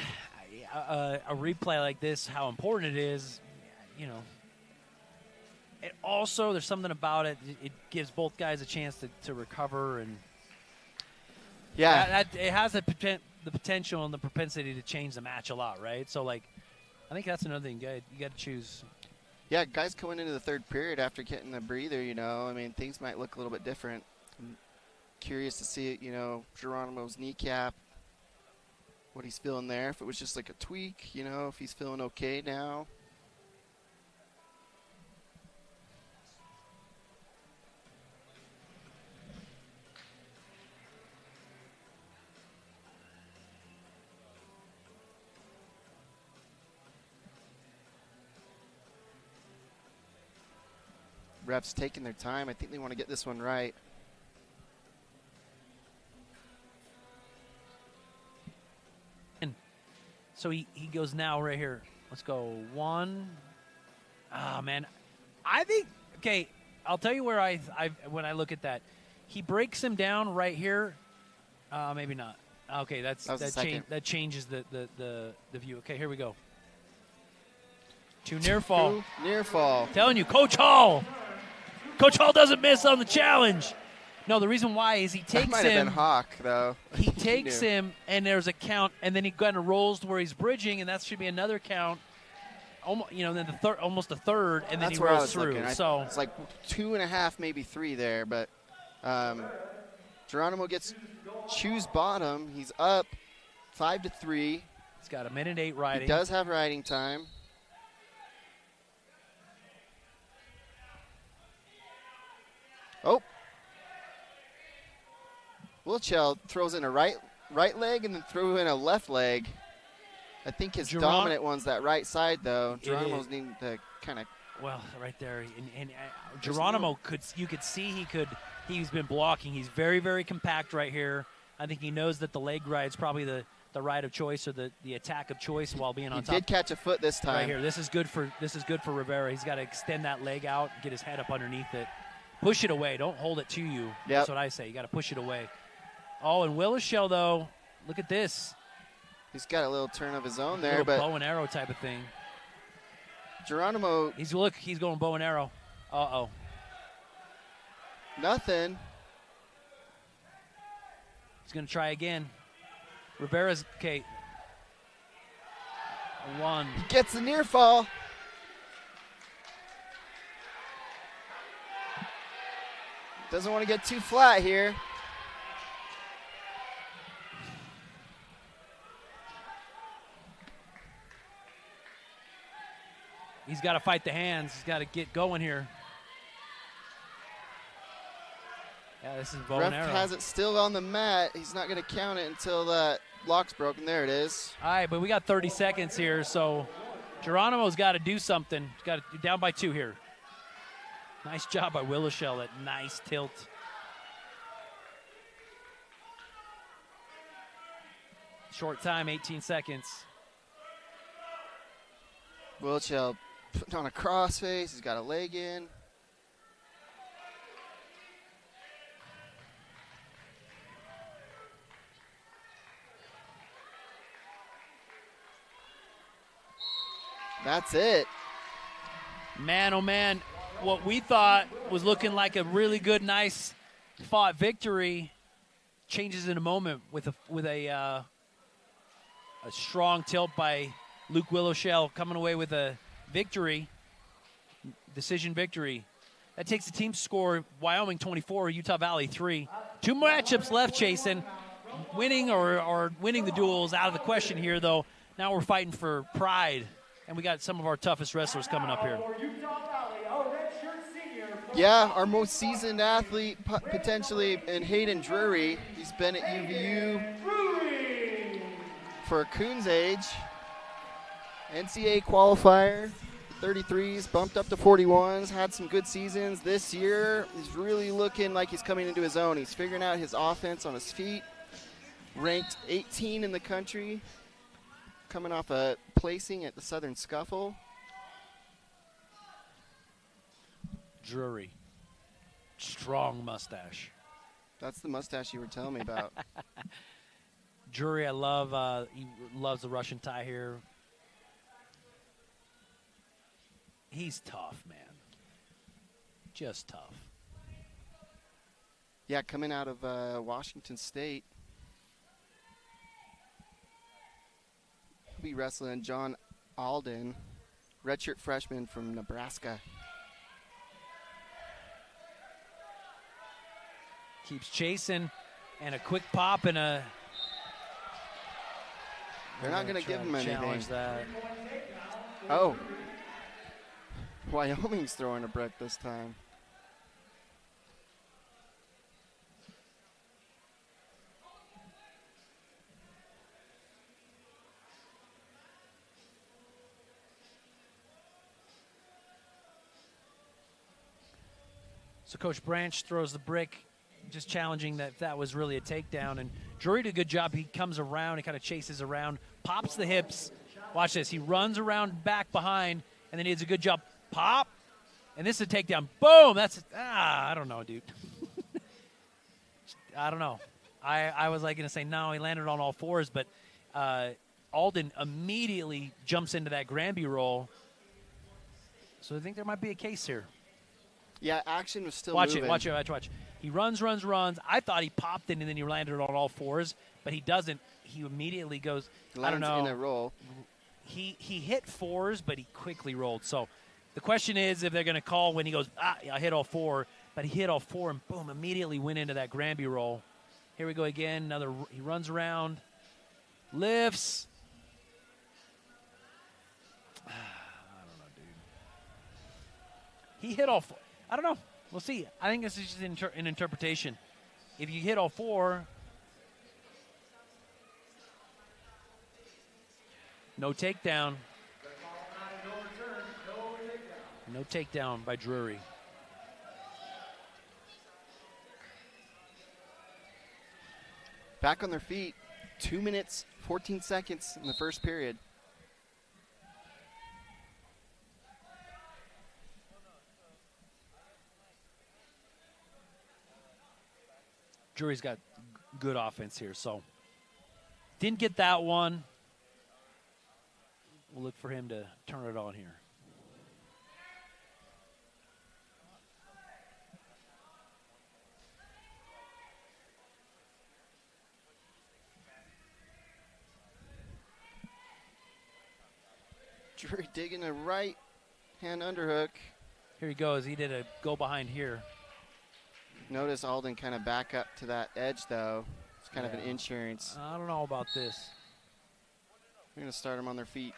S1: a replay like this, how important it is, It also, there's something about it. It gives both guys a chance to recover, and that it has the potential and the propensity to change the match a lot, right? So, I think that's another thing. You got to choose.
S2: Yeah, guys coming into the third period after getting a breather, things might look a little bit different. I'm curious to see, Geronimo's kneecap, what he's feeling there. If it was just like a tweak, if he's feeling okay now. refs taking their time. I think they want to get this one right.
S1: So he goes now right here. Let's go. One. Ah, man. I think, okay, I'll tell you where I when I look at that. He breaks him down right here. Maybe not. Okay, that changes the view. Okay, here we go. Two near fall.
S2: Two near fall.
S1: Telling you, Coach Hall. Coach Hall doesn't miss on the challenge. No, the reason why is he takes him.
S2: That might have been Hawk, though.
S1: He takes him, and there's a count, and then he kind of rolls to where he's bridging, and that should be another count. Almost, then almost a third, and then
S2: That's
S1: he
S2: where I
S1: rolls
S2: was
S1: through.
S2: looking.
S1: So
S2: it's like 2.5, maybe 3 there, but Geronimo gets choose bottom. He's up 5-3.
S1: He's got 1:08 riding.
S2: He does have riding time. Oh. Wilchel throws in a right leg and then threw in a left leg. I think his dominant one's that right side, though. Geronimo's needing to kind of.
S1: Well, right there, and Geronimo you could see he's been blocking. He's very, very compact right here. I think he knows that the leg ride's probably the ride of choice or the attack of choice while being on top.
S2: He did catch a foot this time.
S1: Right here, this is good for Rivera. He's got to extend that leg out, get his head up underneath it, push it away. Don't hold it to you.
S2: Yep.
S1: That's what I say. You got to push it away. Oh, and Willishell, though, look at this.
S2: He's got a little turn of his own there,
S1: but bow and arrow type of thing.
S2: Geronimo.
S1: He's going bow and arrow. Uh-oh.
S2: Nothing.
S1: He's going to try again. Rivera's, okay. A 1.
S2: He gets the near fall. Doesn't want to get too flat here.
S1: He's got to fight the hands. He's got to get going here. Yeah, this is bow and arrow.
S2: Ref has it still on the mat. He's not going to count it until that lock's broken. There it is.
S1: All right, but we got 30 seconds here, so Geronimo's got to do something. He's got to down by 2 here. Nice job by Willishell. That nice tilt. Short time, 18 seconds.
S2: Wilchel putting on a crossface. He's got a leg in. That's it.
S1: Man, oh man, what we thought was looking like a really good, nice fought victory changes in a moment with a strong tilt by Luke Willishell coming away with a victory, decision victory. That takes the team score, Wyoming 24, Utah Valley 3. 2 matchups left, Chasen. Winning or winning the duel is out of the question here, though. Now we're fighting for pride, and we got some of our toughest wrestlers coming up here.
S2: Yeah, our most seasoned athlete potentially in Hayden Drury. He's been at UVU for Coon's age. NCAA qualifier, 33s, bumped up to 41s, had some good seasons. This year, he's really looking like he's coming into his own. He's figuring out his offense on his feet. Ranked 18 in the country, coming off a placing at the Southern Scuffle.
S1: Drury. Strong mustache.
S2: That's the mustache you were telling me about.
S1: Drury, I love. He loves the Russian tie here. He's tough, man. Just tough.
S2: Yeah, coming out of Washington State. He'll be wrestling John Alden, redshirt freshman from Nebraska.
S1: Keeps chasing, and a quick pop and a.
S2: They're not going to give him anything.
S1: Challenge that.
S2: Oh. Wyoming's throwing a brick this time.
S1: So Coach Branch throws the brick, just challenging that if that was really a takedown. And Drury did a good job. He comes around, he kind of chases around, pops the hips. Watch this. He runs around back behind, and then he does a good job. Pop. And this is a takedown. Boom. That's I don't know, dude. I don't know. I was like going to say, no, he landed on all fours, but Alden immediately jumps into that Granby roll. So I think there might be a case here.
S2: Yeah, action was still
S1: watch
S2: moving.
S1: it, watch. He runs. I thought he popped in and then he landed on all fours, but he doesn't. He immediately goes, I don't know.
S2: In a roll.
S1: He hit fours, but he quickly rolled. So the question is if they're going to call when he goes, I hit all four, but he hit all four and boom, immediately went into that Granby roll. Here we go again. He runs around, lifts. I don't know, dude. He hit all four. I don't know. We'll see. I think this is just an interpretation. If you hit all four, no takedown. No takedown by Drury.
S2: Back on their feet. 2 minutes, 14 seconds in the first period.
S1: Drury's got good offense here, so didn't get that one. We'll look for him to turn it on here.
S2: Drury digging a right hand underhook.
S1: Here he goes. He did a go behind here.
S2: Notice Alden kind of back up to that edge, though. It's kind of an insurance.
S1: I don't know about this.
S2: We're going to start them on their feet.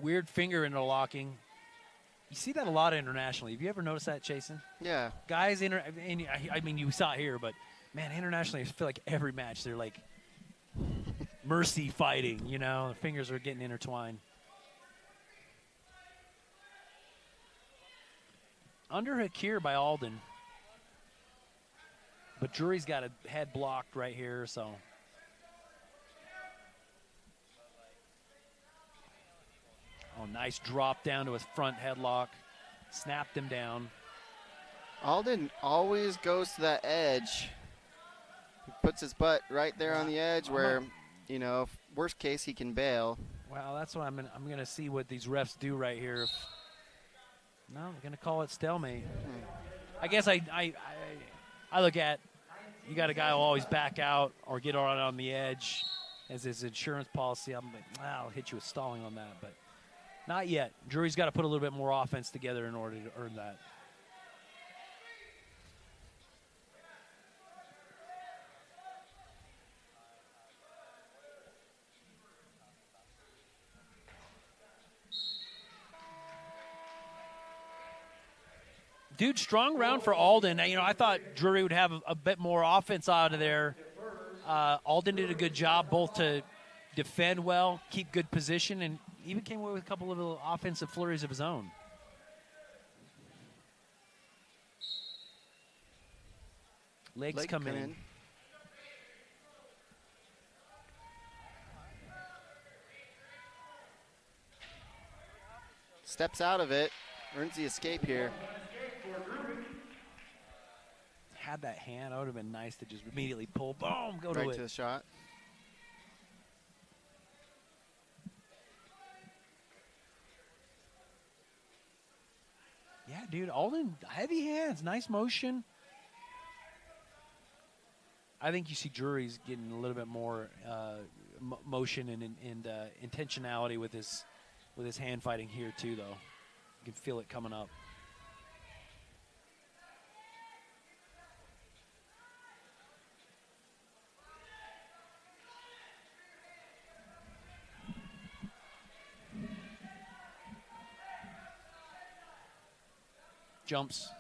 S1: Weird finger interlocking. You see that a lot internationally. Have you ever noticed that, Chasen?
S2: Yeah.
S1: Guys, I mean, you saw it here, but, man, internationally, I feel like every match they're like mercy fighting, you know. The fingers are getting intertwined. Underhook here by Alden. But Drury's got a head blocked right here, so. Oh, nice drop down to his front headlock. Snapped him down.
S2: Alden always goes to that edge. He puts his butt right there on the edge where, you know, worst case he can bail.
S1: Well, that's what I'm going to see what these refs do right here. No, I'm going to call it stalemate. I guess I look at, you got a guy who will always back out or get on the edge as his insurance policy. I'm like, I'll hit you with stalling on that, but not yet. Drury's got to put a little bit more offense together in order to earn that. Dude, strong round for Alden. You know, I thought Drury would have a bit more offense out of there. Alden did a good job both to defend well, keep good position, and even came away with a couple of little offensive flurries of his own. Legs come in.
S2: Steps out of it, earns the escape here.
S1: Had that hand, that would have been nice to just immediately pull, boom, go to it.
S2: Right to the shot.
S1: Yeah, dude, Alden, heavy hands, nice motion. I think you see Drury's getting a little bit more motion and intentionality with his hand fighting here too, though. You can feel it coming up. Jumps,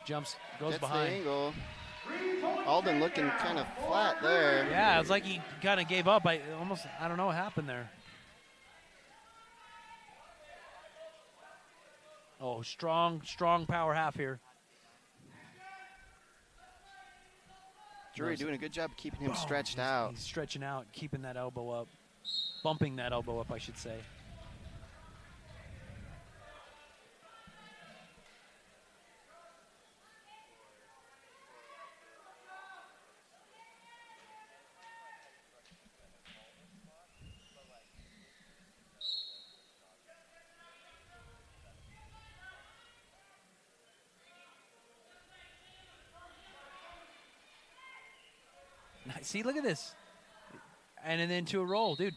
S1: goes
S2: Gets
S1: behind.
S2: the angle. Alden looking kind of flat there.
S1: Yeah, it's like he kind of gave up. I don't know what happened there. Oh, strong power half here.
S2: Drury doing a good job keeping him stretched out.
S1: He's stretching out, keeping that elbow up. Bumping that elbow up, I should say. See, look at this. And then to a roll, dude.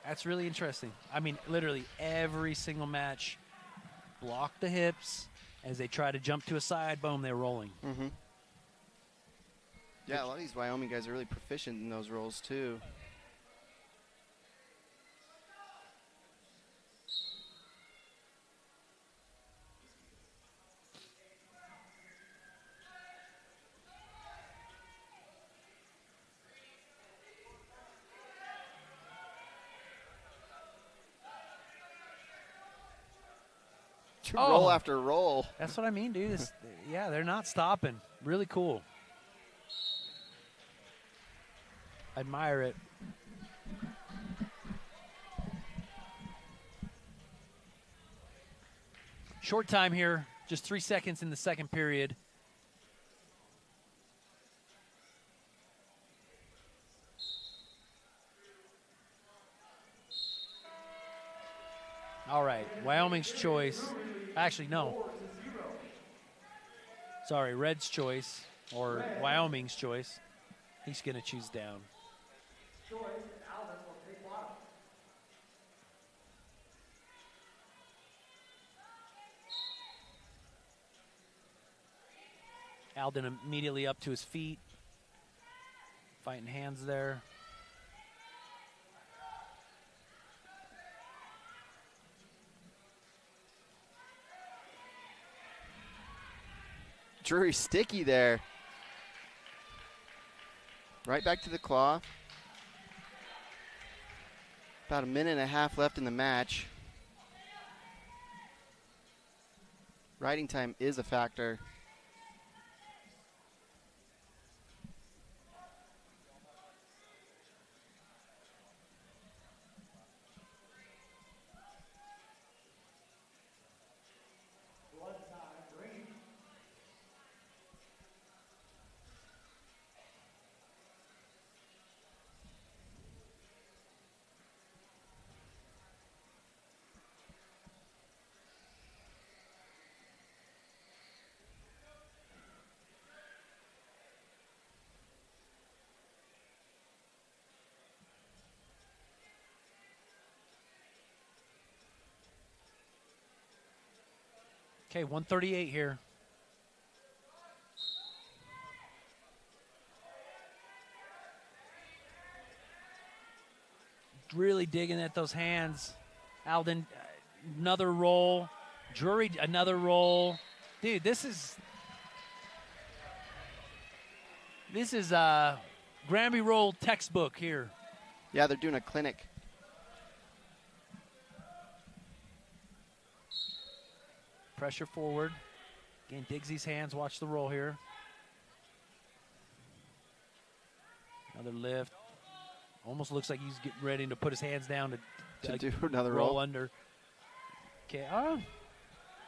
S1: That's really interesting. I mean, literally every single match, block the hips. As they try to jump to a side, boom, they're rolling.
S2: Mm-hmm. Yeah, a lot of these Wyoming guys are really proficient in those rolls, too. Roll after roll.
S1: That's what I mean, dude. Yeah, they're not stopping. Really cool. Admire it. Short time here, just 3 seconds in the second period. All right, Wyoming's choice. Actually, no. Sorry, Red's choice, or Wyoming's choice. He's going to choose down. Alden immediately up to his feet. Fighting hands there.
S2: Drury sticky there. Right back to the claw. About a minute and a half left in the match. Riding time is a factor.
S1: Okay, 138 here. Really digging at those hands. Alden, another roll. Drury, another roll. Dude, this is Granby roll textbook here.
S2: Yeah, they're doing a clinic.
S1: Pressure forward. Again, digs these hands. Watch the roll here. Another lift. Almost looks like he's getting ready to put his hands down
S2: to do another
S1: roll under. Okay.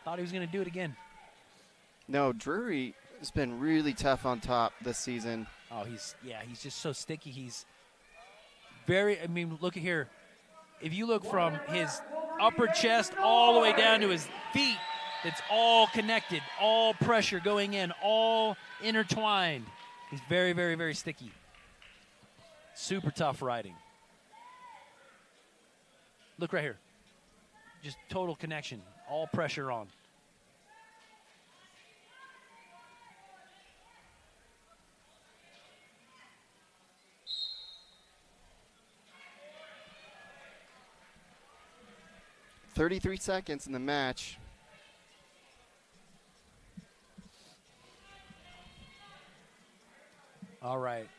S1: Thought he was going to do it again.
S2: No, Drury has been really tough on top this season.
S1: Oh, he's just so sticky. He's very, I mean, look at here. If you look from his upper chest all the way down to his feet, it's all connected, all pressure going in, all intertwined. He's very, very, very sticky. Super tough riding. Look right here. Just total connection, all pressure on.
S2: .33 seconds in the match.
S1: All right.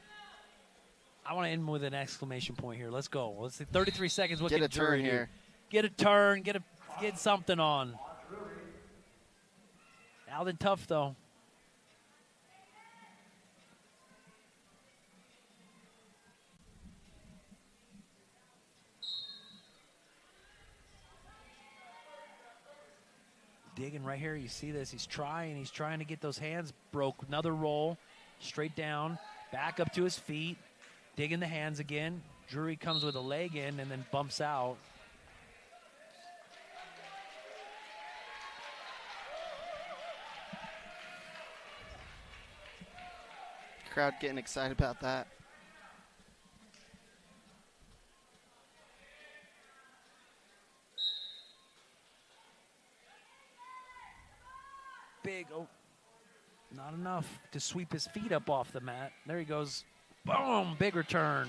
S1: I want to end with an exclamation point here. Let's go. Let's see. 33 seconds. What
S2: Get
S1: can
S2: a turn
S1: Drury do?
S2: here.
S1: Get a turn. Get something on. Alden tough, though. Digging right here. You see this. He's trying to get those hands broke. Another roll. Straight down. Back up to his feet. Digging the hands again. Drury comes with a leg in and then bumps out.
S2: Crowd getting excited about that.
S1: Big, not enough to sweep his feet up off the mat. There he goes. Boom, big return.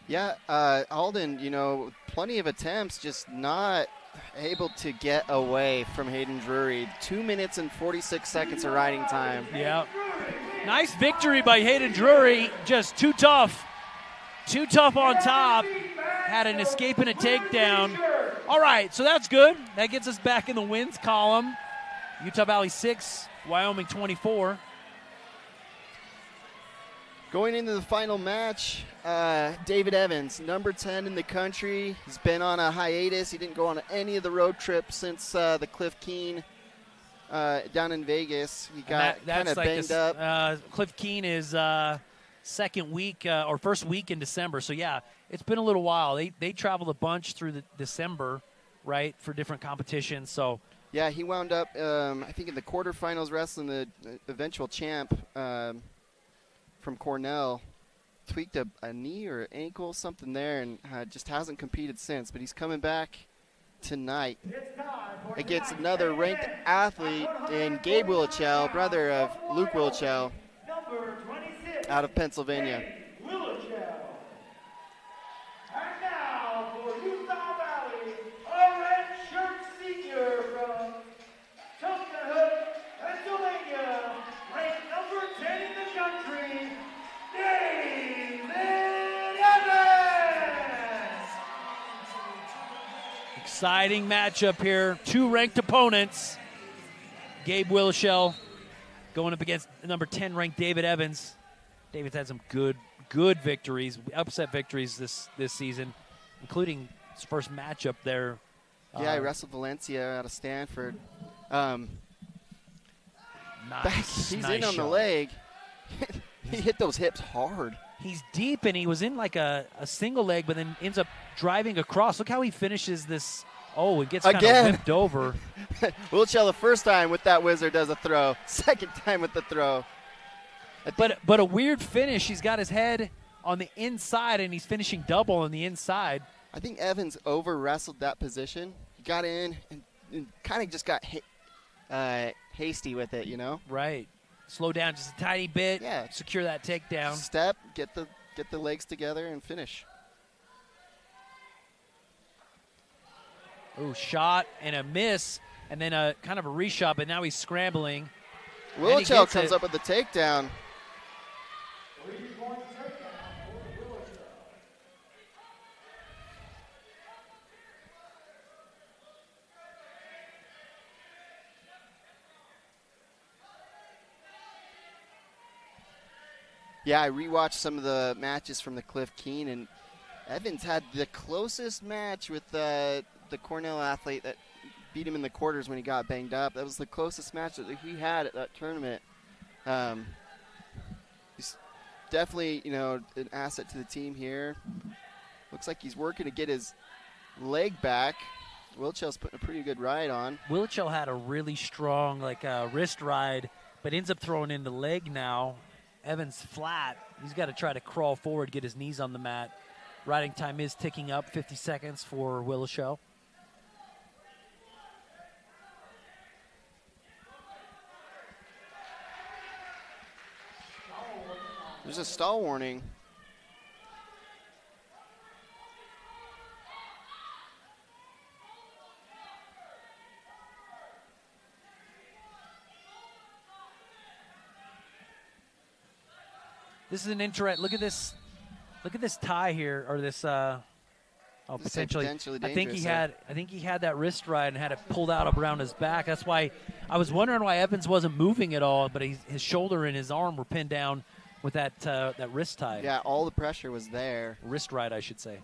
S2: Yeah, Alden, plenty of attempts, just not able to get away from Hayden Drury. 2 minutes and 46 seconds of riding time.
S1: Yeah. Nice victory by Hayden Drury. Just too tough. Too tough on top. Had an escape and a takedown. All right, so that's good. That gets us back in the wins column. Utah Valley 6, Wyoming 24.
S2: Going into the final match, David Evans, number 10 in the country. He's been on a hiatus. He didn't go on any of the road trips since the Cliff Keen down in Vegas. He got kind of banged up.
S1: Cliff Keen is second week or first week in December. So, yeah, it's been a little while. They traveled a bunch through the December, right, for different competitions. So,
S2: yeah, he wound up, I think, in the quarterfinals wrestling the eventual champ from Cornell. Tweaked a knee or ankle, something there, and just hasn't competed since. But he's coming back tonight against another ranked athlete in Gabe Willichell, brother of Luke Willichell, out of Pennsylvania.
S3: And now for Utah Valley, a red shirt senior from Tuckahoe, Pennsylvania, ranked number 10 in the country, David Evans.
S1: exciting matchup here. Two ranked opponents. Gabe Willichell going up against number 10 ranked David Evans. David's had some good victories, upset victories this season, including his first matchup there.
S2: Yeah, he wrestled Valencia out of Stanford.
S1: Nice.
S2: He's
S1: nice
S2: in on
S1: shot.
S2: the leg. He hit those hips hard.
S1: He's deep, and he was in like a single leg, but then ends up driving across. Look how he finishes this. Oh, it gets kind of whipped over.
S2: Willichell the first time with that wizard does a throw. Second time with the throw.
S1: But a weird finish. He's got his head on the inside, and he's finishing double on the inside.
S2: I think Evans over-wrestled that position. He got in and kind of just got hasty with it, you know?
S1: Right. Slow down just a tiny bit.
S2: Yeah.
S1: Secure that takedown.
S2: Step, get the legs together, and finish.
S1: Ooh, shot and a miss, and then a kind of a reshot, but now he's scrambling.
S2: Willichell comes up with the takedown. Yeah, I rewatched some of the matches from the Cliff Keen, and Evans had the closest match with the Cornell athlete that beat him in the quarters when he got banged up. That was the closest match that he had at that tournament. He's definitely, an asset to the team here. Looks like he's working to get his leg back. Willichell's putting a pretty good ride on.
S1: Willichell had a really strong wrist ride, but ends up throwing in the leg now. Evans flat. He's got to try to crawl forward, get his knees on the mat. Riding time is ticking up, 50 seconds for Willichell.
S2: There's a stall warning.
S1: This is an interest. Look at this. Look at this tie here, or this. Potentially I think he had that wrist right and had it pulled out up around his back. That's why I was wondering why Evans wasn't moving at all, but his shoulder and his arm were pinned down with that wrist tie.
S2: Yeah, all the pressure was there.
S1: Wrist right, I should say.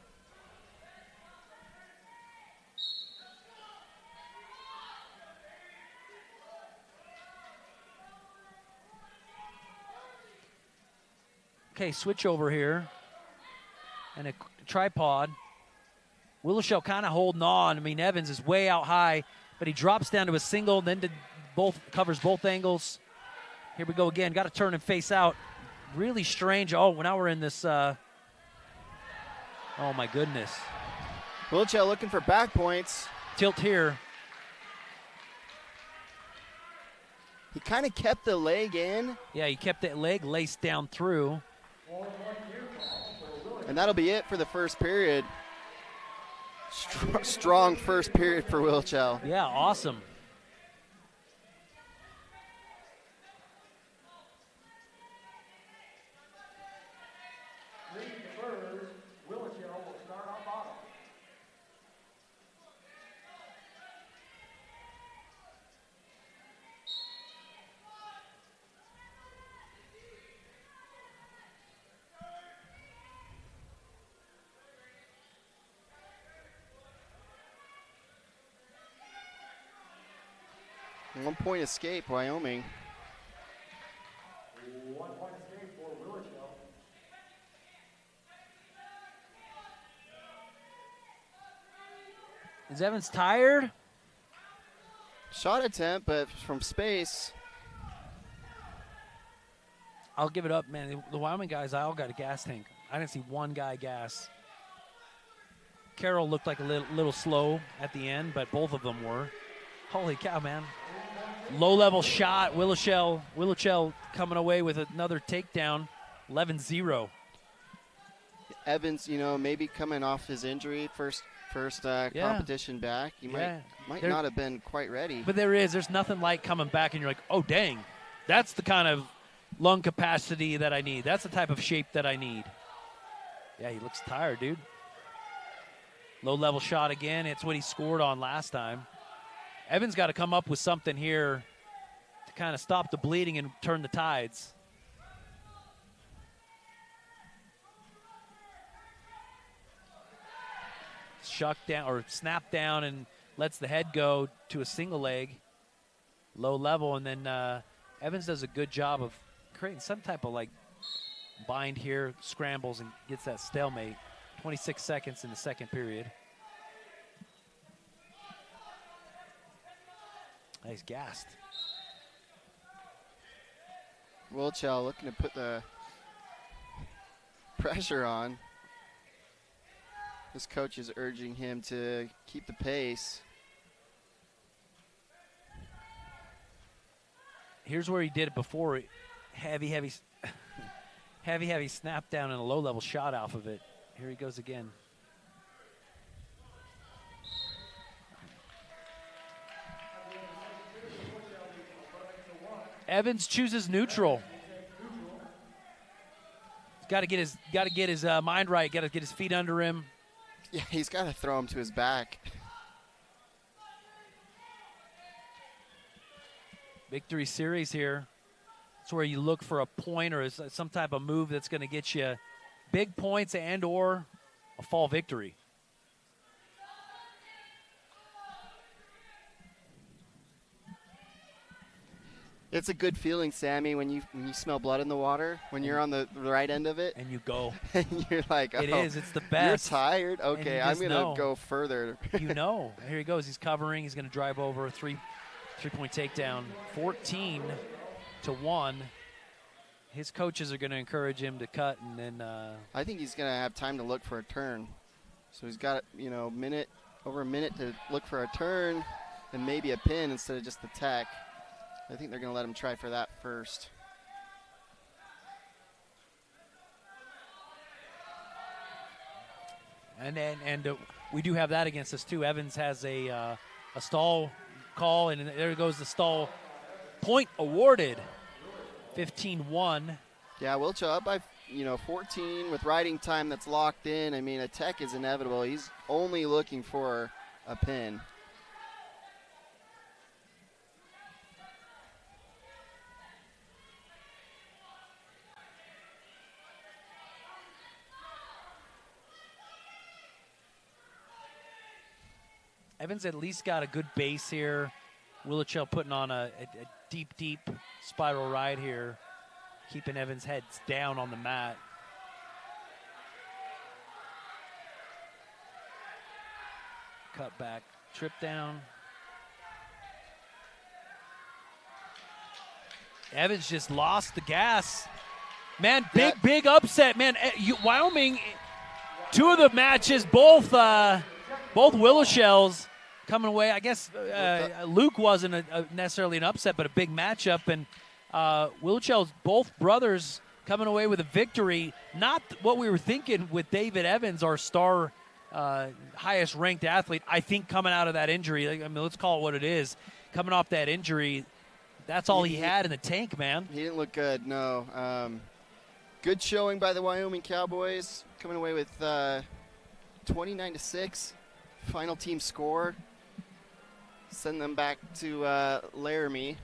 S1: Okay, switch over here. And a tripod. Willishow kind of holding on. I mean, Evans is way out high, but he drops down to a single, then covers both angles. Here we go again. Got to turn and face out. Really strange. Oh, now we're in this. Oh, my goodness.
S2: Willishow looking for back points.
S1: Tilt here.
S2: He kind of kept the leg in.
S1: Yeah, he kept that leg laced down through.
S2: And that'll be it for the first period. Strong first period for Wilchow.
S1: Yeah, awesome.
S3: Leading the first, Willishow will start on bottom.
S2: One point escape, Wyoming.
S3: 1 point escape for Willishow.
S1: Is Evans tired?
S2: Shot attempt, but from space.
S1: I'll give it up, man. The Wyoming guys, I all got a gas tank. I didn't see one guy gas. Carroll looked like a little slow at the end, but both of them were. Holy cow, man. Low-level shot. Willishow coming away with another takedown. 11-0.
S2: Evans, maybe coming off his injury, first competition back. He might not have been quite ready.
S1: But there's nothing like coming back and you're like, oh, dang. That's the kind of lung capacity that I need. That's the type of shape that I need. Yeah, he looks tired, dude. Low-level shot again. It's what he scored on last time. Evans got to come up with something here to kind of stop the bleeding and turn the tides. Shuck down or snap down and lets the head go to a single leg, low level, and then Evans does a good job of creating some type of bind here, scrambles, and gets that stalemate. 26 seconds in the second period. He's gassed.
S2: Wilchow looking to put the pressure on. This coach is urging him to keep the pace.
S1: Here's where he did it before. Heavy snap down and a low-level shot off of it. Here he goes again. Evans chooses neutral. He's got to get his mind right. Got to get his feet under him.
S2: Yeah, he's got to throw him to his back.
S1: Victory series here. It's where you look for a point or some type of move that's going to get you big points and/or a fall victory.
S2: It's a good feeling, Sammy, when you smell blood in the water, when you're on the right end of it.
S1: And you go.
S2: And you're like,
S1: it's the best.
S2: You're tired? Okay, I'm going to go further.
S1: Here he goes. He's covering. He's going to drive over a three-point takedown. 14-1. His coaches are going to encourage him to cut, and then
S2: I think he's going to have time to look for a turn. So he's got, over a minute to look for a turn and maybe a pin instead of just the tech. I think they're going to let him try for that first.
S1: And we do have that against us too. Evans has a stall call, and there goes the stall. Point awarded. 15-1.
S2: Yeah, Wilchow up by 14 with riding time that's locked in. I mean, a tech is inevitable. He's only looking for a pin.
S1: Evans at least got a good base here. Willichel putting on a deep, deep spiral ride here, keeping Evans' heads down on the mat. Cut back, trip down. Evans just lost the gas. Man, big upset, man. Wyoming, 2 of the matches, both Willichels coming away. I guess Luke wasn't necessarily an upset, but a big matchup. And Willichels, both brothers coming away with a victory. Not what we were thinking with David Evans, our star highest ranked athlete. I think coming out of that injury, I mean, let's call it what it is. Coming off that injury, that's all he had in the tank, man.
S2: He didn't look good, no. Good showing by the Wyoming Cowboys, coming away with 29-6. Final team score. Send them back to Laramie.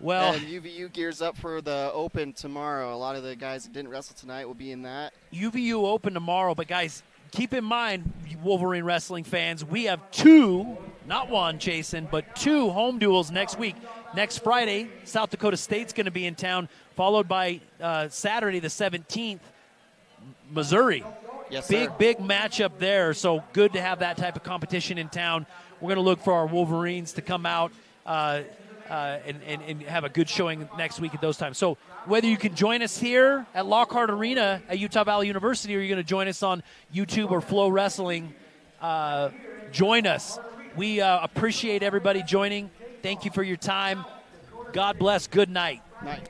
S1: Well,
S2: and UVU gears up for the Open tomorrow. A lot of the guys that didn't wrestle tonight will be in that.
S1: UVU Open tomorrow, but guys, keep in mind, Wolverine wrestling fans, we have 2, not 1, Jason, but 2 home duels next week. Next Friday, South Dakota State's going to be in town, followed by Saturday the 17th, Missouri.
S2: Yes, sir.
S1: Big matchup there, so good to have that type of competition in town. We're going to look for our Wolverines to come out and have a good showing next week at those times. So whether you can join us here at Lockhart Arena at Utah Valley University or you're going to join us on YouTube or Flow Wrestling, join us. We appreciate everybody joining. Thank you for your time. God bless. Good night.
S2: Night.